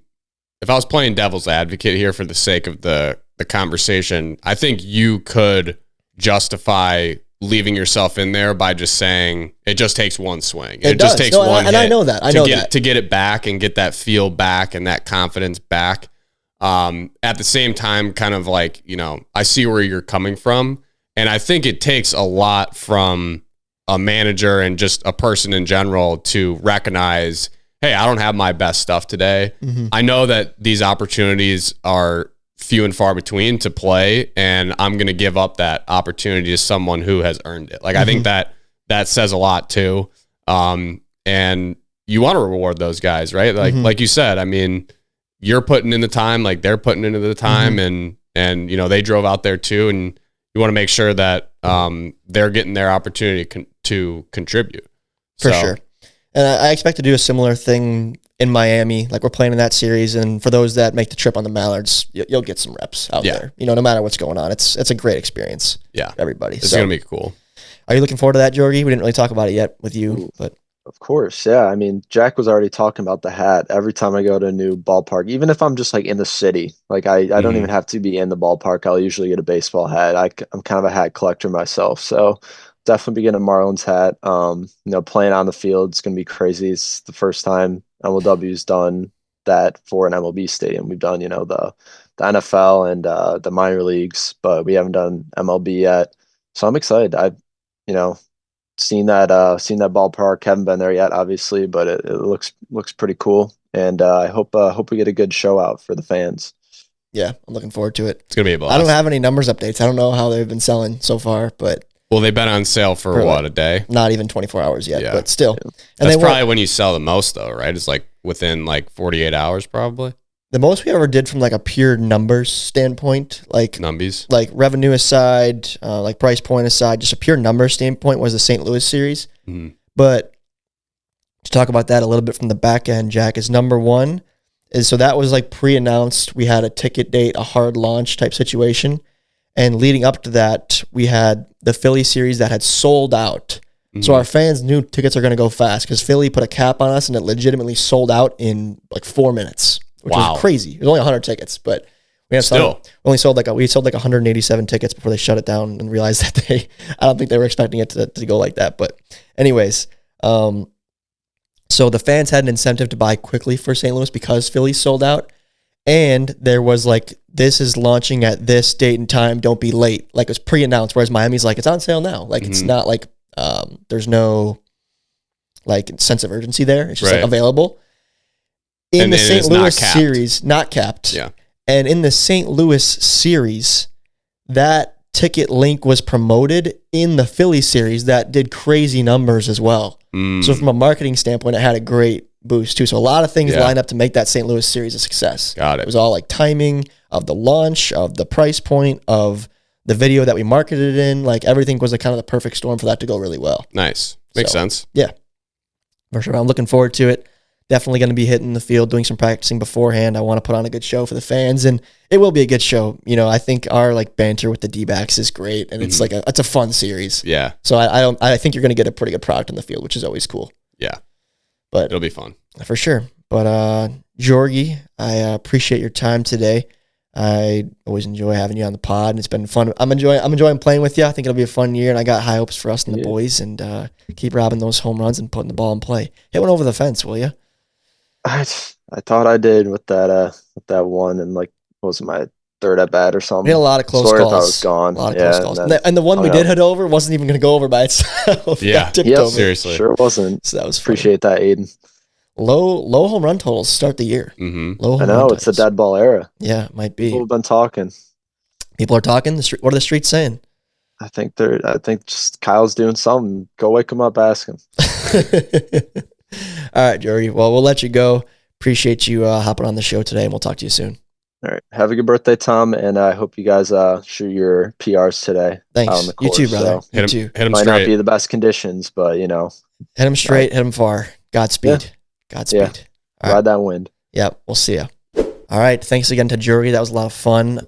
devil's advocate here for the sake of the conversation, I think you could justify leaving yourself in there by just saying it just takes one swing. It just takes one hit. And I know that. To get it back and get that feel back and that confidence back. At the same time, kind of like, I see where you're coming from. And I think it takes a lot from a manager and just a person in general to recognize, hey, I don't have my best stuff today. Mm-hmm. I know that these opportunities are few and far between to play, and I'm going to give up that opportunity to someone who has earned it. Like, I think that says a lot too. And you want to reward those guys, right? Like you said, I mean, you're putting in the time, like they're putting into the time, and they drove out there too, and you want to make sure that they're getting their opportunity to contribute. For sure. And I expect to do a similar thing in Miami. Like, we're playing in that series, and for those that make the trip on the Mallards, you'll get some reps out there. No matter what's going on, it's a great experience. Yeah, for everybody. It's gonna be cool. Are you looking forward to that, Georgie? We didn't really talk about it yet with you, but of course, yeah. I mean, Jack was already talking about the hat. Every time I go to a new ballpark, even if I'm just like in the city, like I don't even have to be in the ballpark. I'll usually get a baseball hat. I'm kind of a hat collector myself, so definitely be getting a Marlins hat. Playing on the field is gonna be crazy. It's the first time MLW's done that for an MLB stadium. We've done, the NFL and the minor leagues, but we haven't done MLB yet. So I'm excited. I've, seen that ballpark. Haven't been there yet, obviously, but it looks pretty cool. And I hope we get a good show out for the fans. Yeah, I'm looking forward to it. It's going to be a blast. I don't have any numbers updates. I don't know how they've been selling so far, but Well, they've been on sale for what, a day? not even 24 hours yet, Yeah. but still. And And that's they probably when you sell the most, though, right? It's like within like 48 hours, probably. the most we ever did from like a pure numbers standpoint, like Numbies. like revenue aside, like price point aside, just a pure number standpoint was the St. Louis series. Mhm. But to talk about that a little bit from the back end, Jack, is number one is so that was like pre-announced. We had a ticket date, a hard launch type situation. And leading up to that, we had the Philly series that had sold out. So our fans knew tickets are going to go fast because Philly put a cap on us and it legitimately sold out in like 4 minutes, which was crazy. It was only 100 tickets, but we only sold like 187 tickets before they shut it down and realized that I don't think they were expecting it to go like that. But anyways, so the fans had an incentive to buy quickly for St. Louis because Philly sold out. And there was like, this is launching at this date and time. Don't be late. Like it was pre-announced. Whereas Miami's like, it's on sale now. Like it's not like there's no like sense of urgency there. It's just like available. In the St. Louis series, not capped. Yeah. And in the St. Louis series, that ticket link was promoted in the Philly series that did crazy numbers as well. So from a marketing standpoint, it had a great boost too. So a lot of things lined up to make that St. Louis series a success. Got it. It was all like timing of the launch, of the price point, of the video that we marketed it in. Like everything was like kind of the perfect storm for that to go really well. Nice. Makes sense. Yeah. For sure. I'm looking forward to it. Definitely going to be hitting the field, doing some practicing beforehand. I want to put on a good show for the fans, and it will be a good show. You know, I think our like banter with the D-backs is great, and it's like it's a fun series. Yeah. So I think you're going to get a pretty good product on the field, which is always cool. Yeah. But it'll be fun. For sure. But Jorgie, I appreciate your time today. I always enjoy having you on the pod, and it's been fun. I'm enjoying playing with you. I think it'll be a fun year, and I got high hopes for us and the boys, and keep robbing those home runs and putting the ball in play. Hit one over the fence, will you? I thought I did with that one, and like what was it, my third at bat or something. We had a lot of close calls. I thought it was gone. A lot of close calls. And the one we did hit over wasn't even going to go over by itself. Yeah. Tipped over. Seriously. Sure wasn't. So that was funny. Appreciate that, Aiden. Low home run totals start the year. Low home I know run it's the totals. dead ball era. Yeah, it might be. People have been talking. People are talking. What are the streets saying? I think just Kyle's doing something. Go wake him up, ask him. All right, Jordy. Well, we'll let you go. Appreciate you hopping on the show today, and we'll talk to you soon. All right. Have a good birthday, Tom, and I hope you guys shoot your PRs today. Thanks. On the course, you too, brother. So. You too. Hit him Might straight. not be the best conditions, but you know. Hit him straight, hit him far. Godspeed. Yeah. Godspeed. Yeah. All Ride that wind. Yep, we'll see ya. All right, thanks again to Jordy. That was a lot of fun.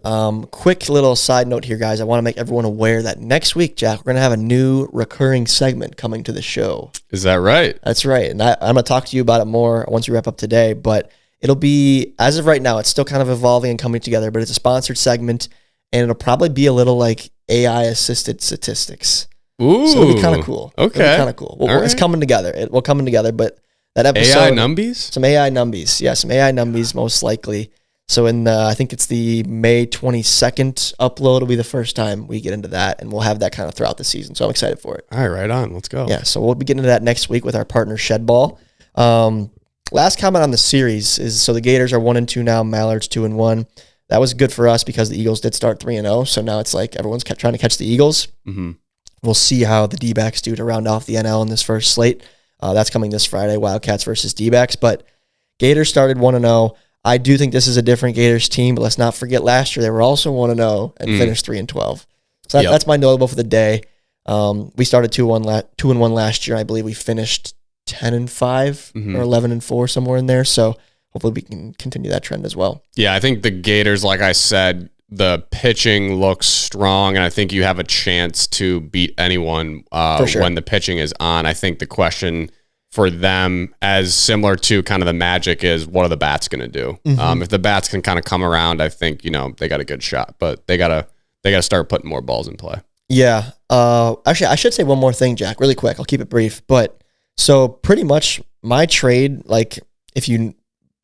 Quick little side note here, guys. I want to make everyone aware that next week, Jack, we're going to have a new recurring segment coming to the show. Is that right? That's right. And I'm going to talk to you about it more once we wrap up today. But it'll be, as of right now, it's still kind of evolving and coming together. But it's a sponsored segment, and it'll probably be a little like AI-assisted statistics. Ooh. So it'll be kind of cool. Okay. It'll be kind of cool. It's coming together. It will come together, but that episode... AI numbies? Some AI numbies. Yeah, some AI numbies most likely. So I think it's the May 22nd upload will be the first time we get into that, and we'll have that kind of throughout the season. So I'm excited for it. All right, right on. Let's go. Yeah, so we'll be getting into that next week with our partner Shedball. Last comment on the series is, so the Gators are 1-2 now, Mallards 2-1. That was good for us because the Eagles did start 3-0. So now it's like everyone's trying to catch the Eagles. Mm-hmm. We'll see how the D-backs do to round off the NL in this first slate. That's coming this Friday, Wildcats versus D-backs. But Gators started 1-0. I do think this is a different Gators team, but let's not forget last year they were also 1-0 and finished 3-12. So that's my notable for the day. We started 2-1 last year. I believe we finished 10-5 or 11-4 somewhere in there. So hopefully we can continue that trend as well. Yeah, I think the Gators, like I said, the pitching looks strong, and I think you have a chance to beat anyone when the pitching is on. I think the question for them, as similar to kind of the Magic, is what are the bats going to do? If the bats can kind of come around, I think they got a good shot, but they gotta start putting more balls in play. Yeah. Actually, I should say one more thing, Jack, really quick. I'll keep it brief. But so pretty much my trade, like if you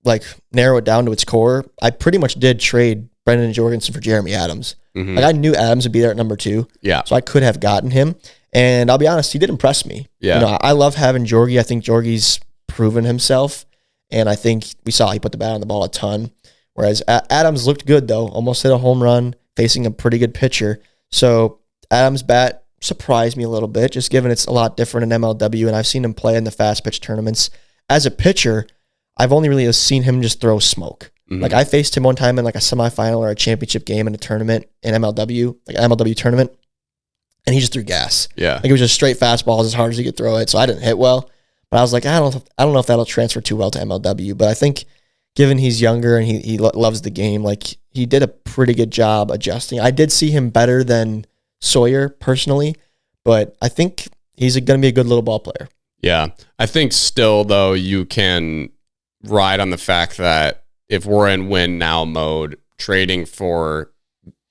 like narrow it down to its core, I pretty much did trade Brendan Jorgensen for Jeremy Adams. Like I knew Adams would be there at number 2. Yeah. So I could have gotten him. And I'll be honest, he did impress me. Yeah. I love having Jorgie. I think Jorgie's proven himself. And I think we saw he put the bat on the ball a ton. Whereas Adams looked good, though. Almost hit a home run, facing a pretty good pitcher. So Adams' bat surprised me a little bit, just given it's a lot different in MLW, and I've seen him play in the fast pitch tournaments. As a pitcher, I've only really seen him just throw smoke. Mm-hmm. Like I faced him one time in like a semifinal or a championship game in a tournament in MLW, like an MLW tournament, and he just threw gas. Yeah, like it was just straight fastballs as hard as he could throw it. So I didn't hit well, but I was like, I don't know if that'll transfer too well to MLW. But I think given he's younger and he loves the game, like he did a pretty good job adjusting. I did see him better than Sawyer personally, but I think he's going to be a good little ball player. Yeah. I think still, though, you can ride on the fact that if we're in win now mode, trading for,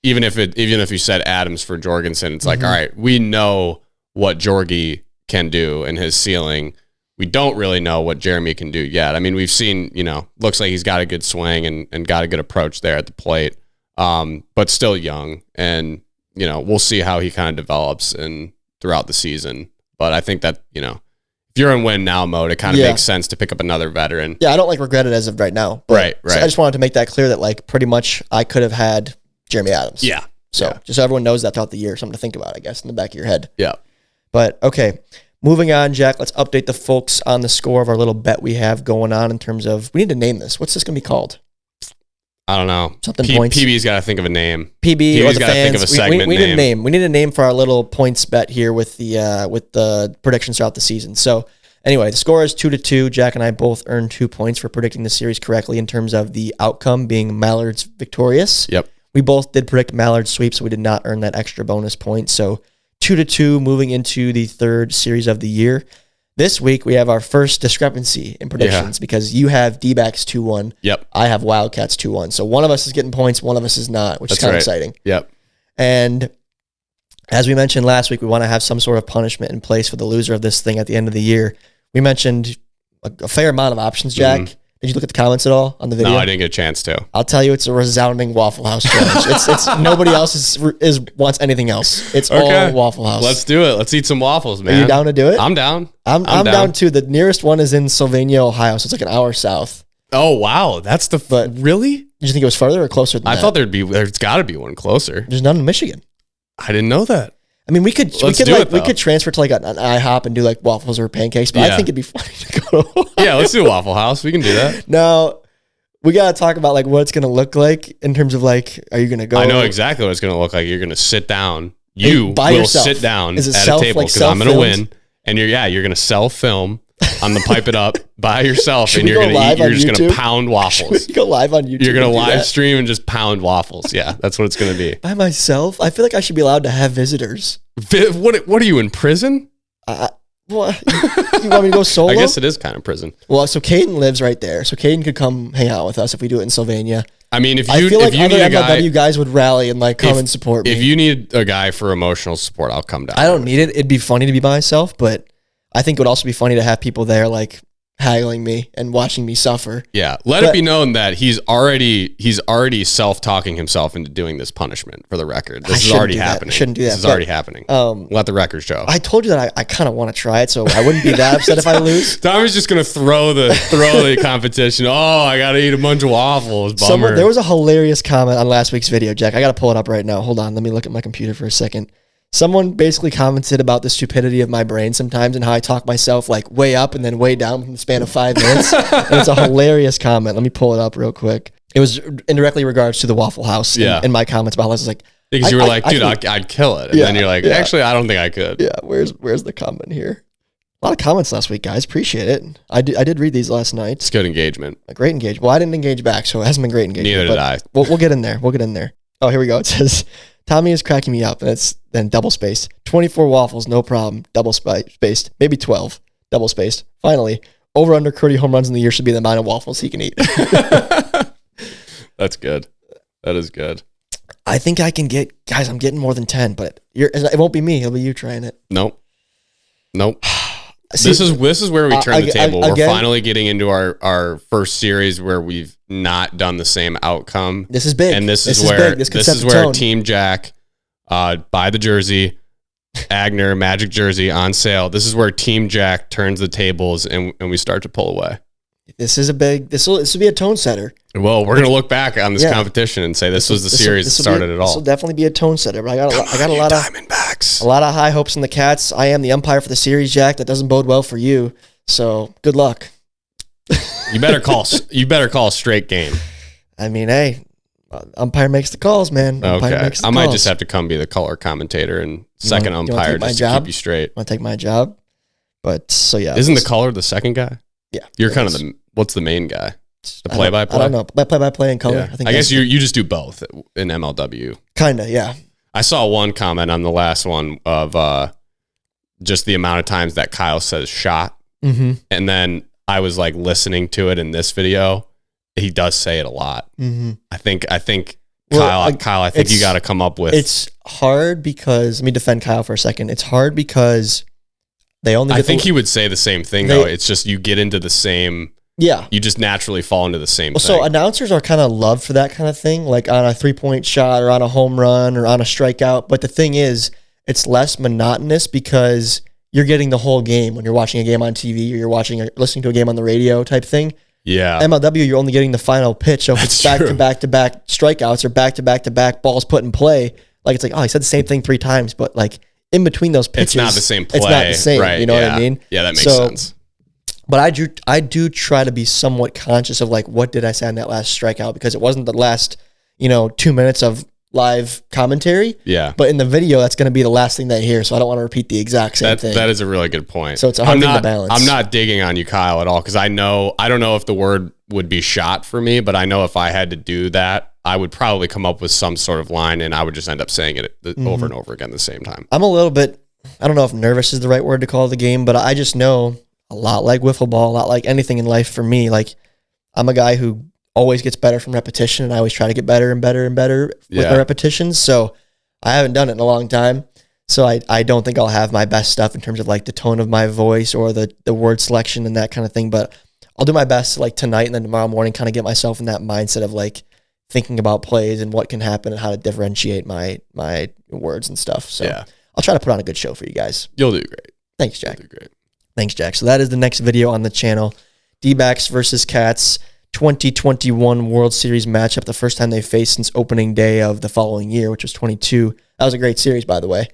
even if you said Adams for Jorgensen, it's like, all right, we know what Jorgie can do and his ceiling. We don't really know what Jeremy can do yet. I mean, we've seen, looks like he's got a good swing and got a good approach there at the plate, but still young. And, we'll see how he kind of develops throughout the season. But I think that, if you're in win now mode, it kind of makes sense to pick up another veteran. Yeah, I don't regret it as of right now. Right. So I just wanted to make that clear that pretty much I could have had Jeremy Adams. Yeah. So just so everyone knows that throughout the year, something to think about, I guess, in the back of your head. Yeah. But okay, moving on, Jack, let's update the folks on the score of our little bet we have going on in terms of, we need to name this. What's this going to be called? I don't know. Something points. PB's got to think of a name. PB's got to think of a segment we name. need a name. We need a name for our little points bet here with the predictions throughout the season. So anyway, the score is 2-2. Jack and I both earned 2 points for predicting the series correctly in terms of the outcome being Mallards victorious. Yep. We both did predict Mallards sweep, so we did not earn that extra bonus point. So 2-2 moving into the third series of the year. This week, we have our first discrepancy in predictions because you have D-backs 2-1. Yep. I have Wildcats 2-1. So one of us is getting points, one of us is not, which is kind of exciting. Yep. And as we mentioned last week, we want to have some sort of punishment in place for the loser of this thing at the end of the year. We mentioned a fair amount of options, Jack. Mm-hmm. Did you look at the comments at all on the video? No, I didn't get a chance to. I'll tell you, it's a resounding Waffle House challenge. It's nobody else wants anything else. It's all Waffle House. Let's do it. Let's eat some waffles, man. Are you down to do it? I'm down. I'm down too. The nearest one is in Sylvania, Ohio, so it's like an hour south. Oh wow, that's really? Did you think it was farther or closer than that? I thought there's got to be one closer. There's none in Michigan. I didn't know that. I mean, we could transfer to like an IHOP and do like waffles or pancakes, but I think it'd be funny to go to. Yeah, let's do Waffle House. We can do that. No. We got to talk about like what it's going to look like in terms of like, are you going to go? I know exactly what it's going to look like. You're going to sit down. You will yourself. Sit down at a table because I'm going to win. And you're going to sell film on the Pipe It Up by yourself. And you're going to eat. You're just going to pound waffles. Should we go live on YouTube? You're going to live stream and just pound waffles. Yeah, that's what it's going to be. By myself? I feel like I should be allowed to have visitors. What are you in prison? What? You want me to go solo? I guess it is kind of prison. Well, so Caden lives right there. So Caden could come hang out with us if we do it in Sylvania. I mean, I feel like other MLW guys would rally and like come and support me. If you need a guy for emotional support, I'll come down. I don't need it. It'd be funny to be by myself, but I think it would also be funny to have people there like haggling me and watching me suffer. Yeah. Let it be known that he's already self-talking himself into doing this punishment, for the record. This is already happening. Shouldn't do that. This is already happening. Let the record show. I told you that I kind of want to try it, so I wouldn't be that upset if I lose. Tommy's just going to throw the competition. Oh, I got to eat a bunch of waffles. Bummer. There was a hilarious comment on last week's video, Jack. I got to pull it up right now. Hold on. Let me look at my computer for a second. Someone basically commented about the stupidity of my brain sometimes and how I talk myself like way up and then way down in the span of 5 minutes. And it's a hilarious comment. Let me pull it up real quick. It was in directly regards to the Waffle House in my comments about this. Like, because you were like, dude, I'd kill it. And then you're like, actually, I don't think I could. Yeah, where's the comment here? A lot of comments last week, guys. Appreciate it. I did read these last night. It's good engagement. A great engagement. Well, I didn't engage back, so it hasn't been great engagement. Neither did I. We'll get in there. We'll get in there. Oh, here we go. It says, Tommy is cracking me up, and it's then double spaced. 24 waffles, no problem. Double spaced. Maybe 12. Double spaced. Finally, over under Curdy home runs in the year should be the amount of waffles he can eat. That's good. That is good. I think I can get, guys, I'm getting more than 10, but it won't be me. It'll be you trying it. Nope. See, this is where we turn the table. We're finally getting into our first series where we've not done the same outcome. This is big. And this is where Team Jack, buy the jersey, Agner Magic jersey on sale. This is where Team Jack turns the tables and we start to pull away. This will be a tone setter. Well, we're gonna look back on this competition and say this was the series that started it all. This will definitely be a tone setter. But I got a lot of Diamondbacks. A lot of high hopes in the Cats. I am the umpire for the series, Jack. That doesn't bode well for you. So good luck. You better call a straight game. I mean, hey, umpire makes the calls, man. Okay, I might just have to come be the color commentator and second umpire just to keep you straight. Want to take my job? But so yeah, isn't the color the second guy? Yeah, you're kind of what's the main guy? The play-by-play? I don't know. Play-by-play and color. Yeah. I guess you just do both in MLW. Kinda, yeah. I saw one comment on the last one of just the amount of times that Kyle says shot, and then I was like listening to it in this video. He does say it a lot. I think Kyle, I think you got to come up with. It's hard because let me defend Kyle for a second. It's hard because they only. I think he would say the same thing though. It's just you get into the same. Yeah, you just naturally fall into the same thing. So announcers are kind of loved for that kind of thing, like on a 3-point shot or on a home run or on a strikeout. But the thing is, it's less monotonous because you're getting the whole game when you're watching a game on TV or you're listening to a game on the radio type thing. Yeah. MLW, you're only getting the final pitch. So if it's back-to-back strikeouts or back-to-back balls put in play, like it's like, oh, he said the same thing 3 times, but like in between those pitches, it's not the same play. It's not the same. Right. You know what I mean? Yeah, that makes sense. But I do try to be somewhat conscious of like, what did I say on that last strikeout? Because it wasn't the last, 2 minutes of live commentary. Yeah. But in the video, that's going to be the last thing they hear. So I don't want to repeat the exact same thing. That is a really good point. So it's a hard thing to balance. I'm not digging on you, Kyle, at all. Because I don't know if the word would be shot for me, but I know if I had to do that, I would probably come up with some sort of line and I would just end up saying it over and over again at the same time. I'm a little bit, I don't know if nervous is the right word to call the game, but I just know a lot like wiffle ball, a lot like anything in life for me. Like I'm a guy who always gets better from repetition and I always try to get better and better and better with my repetitions. So I haven't done it in a long time. So I don't think I'll have my best stuff in terms of like the tone of my voice or the word selection and that kind of thing. But I'll do my best like tonight and then tomorrow morning, kind of get myself in that mindset of like thinking about plays and what can happen and how to differentiate my words and stuff. So I'll try to put on a good show for you guys. You'll do great. Thanks, Jack. You'll do great. Thanks, Jack. So that is the next video on the channel. D-backs versus Cats 2021 World Series matchup. The first time they faced since opening day of the following year, which was 22. That was a great series, by the way.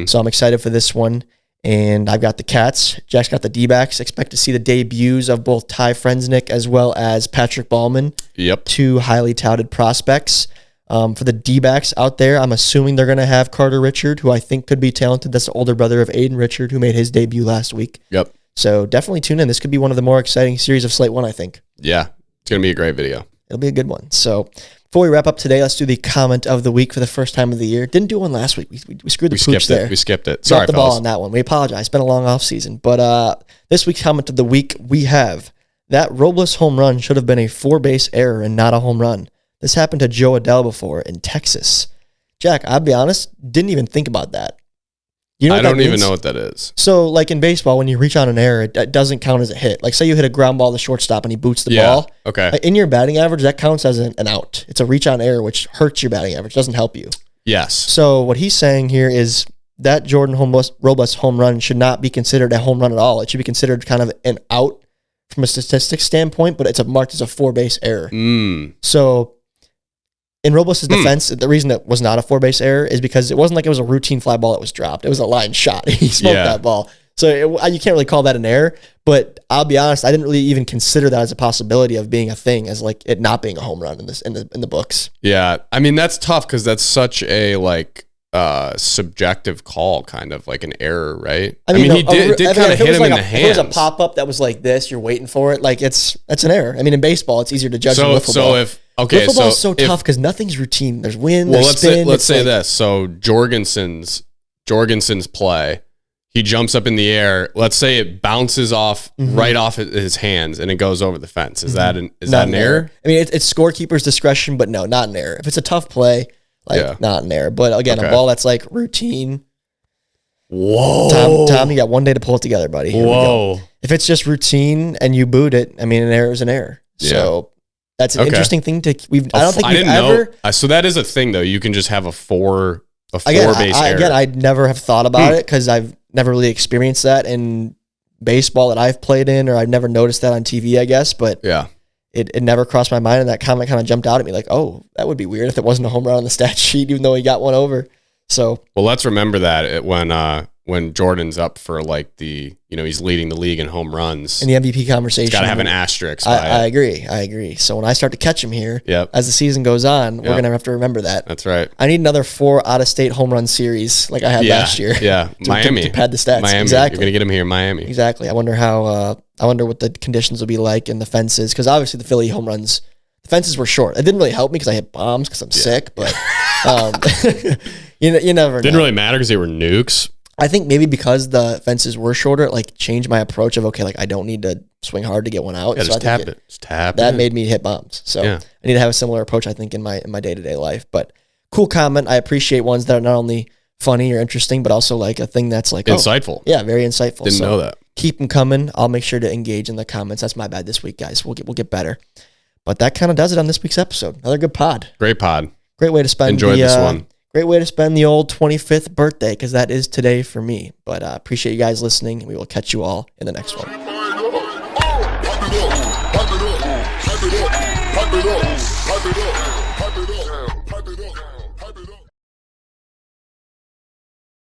So I'm excited for this one. And I've got the Cats. Jack's got the D-backs. Expect to see the debuts of both Ty Frensnick as well as Patrick Ballman. Yep. 2 highly touted prospects. For the D-backs out there, I'm assuming they're going to have Carter Richard, who I think could be talented. That's the older brother of Aiden Richard, who made his debut last week. Yep. So definitely tune in. This could be one of the more exciting series of Slate 1, I think. Yeah. It's going to be a great video. It'll be a good one. So before we wrap up today, let's do the comment of the week for the first time of the year. Didn't do one last week. We screwed the pooch there. We skipped it. Sorry, dropped the ball on that one. We apologize. It's been a long off season. But this week's comment of the week, we have that Robles home run should have been a 4-base error and not a home run. This happened to Joe Adele before in Texas. Jack, I'll be honest, didn't even think about that. You know I don't even know what that is. So, like in baseball, when you reach on an error, it doesn't count as a hit. Like, say you hit a ground ball to shortstop and he boots the ball. Okay. In your batting average, that counts as an out. It's a reach on error, which hurts your batting average, doesn't help you. Yes. So, what he's saying here is that Jordan Robles home run should not be considered a home run at all. It should be considered kind of an out from a statistics standpoint, but it's marked as a 4-base error. So, in Robles' defense, the reason it was not a 4-base error is because it wasn't like it was a routine fly ball that was dropped. It was a line shot. He smoked that ball. So you can't really call that an error. But I'll be honest, I didn't really even consider that as a possibility of being a thing, as like it not being a home run in the books. Yeah, I mean that's tough because that's such a subjective call, kind of like an error, right? I mean he did kind of hit him in the hands. If it was a pop up that was like this, you're waiting for it. Like that's an error. I mean, in baseball, it's easier to judge than wiffle ball. Wiffle ball is so tough because nothing's routine. There's wind. There's spin. Let's say this. So Jorgensen's play, he jumps up in the air. Let's say it bounces off right off his hands and it goes over the fence. Is that an error? I mean, it's scorekeeper's discretion, but no, not an error. If it's a tough play, not an error. But again, a ball that's like routine. Whoa, Tom, you got one day to pull it together, buddy. Here Whoa. If it's just routine and you boot it, I mean, an error is an error. So. That's an interesting thing to. I didn't know. So that is a thing, though. You can just have a 4-base error. Again, I'd never have thought about it because I've never really experienced that. And baseball that I've played in, or I've never noticed that on TV, I guess. But Yeah. it never crossed my mind, and that comment kind of jumped out at me like, oh, that would be weird if it wasn't a home run on the stat sheet, even though he got one over. So, well, let's remember that when Jordan's up for like he's leading the league in home runs. in the MVP conversation, It's got to have an asterisk. I agree. So when I start to catch him here, as the season goes on, we're going to have to remember that. That's right. I need another 4 out-of-state home run series like I had last year. Yeah, Miami. To pad the stats. Miami. Exactly. You're going to get him here in Miami. Exactly. I wonder what the conditions will be like in the fences, because obviously the Philly home runs, the fences were short. It didn't really help me because I hit bombs because I'm sick, but you never know. Didn't really matter because they were nukes. I think maybe because the fences were shorter, it like changed my approach of, okay, like I don't need to swing hard to get one out. Yeah, just tap it. Just tap that it. made me hit bombs. So Yeah. I need to have a similar approach, I think, in my day-to-day life. But cool comment. I appreciate ones that are not only funny or interesting, but also like a thing that's like insightful. Yeah, very insightful. Didn't know that. Keep them coming. I'll make sure to engage in the comments. That's my bad this week, guys. We'll get better. But that kind of does it on this week's episode. Another good pod. Great pod. Great way to spend Enjoyed this one. Great way to spend the old 25th birthday, because that is today for me. But appreciate you guys listening, and we will catch you all in the next one. Pipe it up.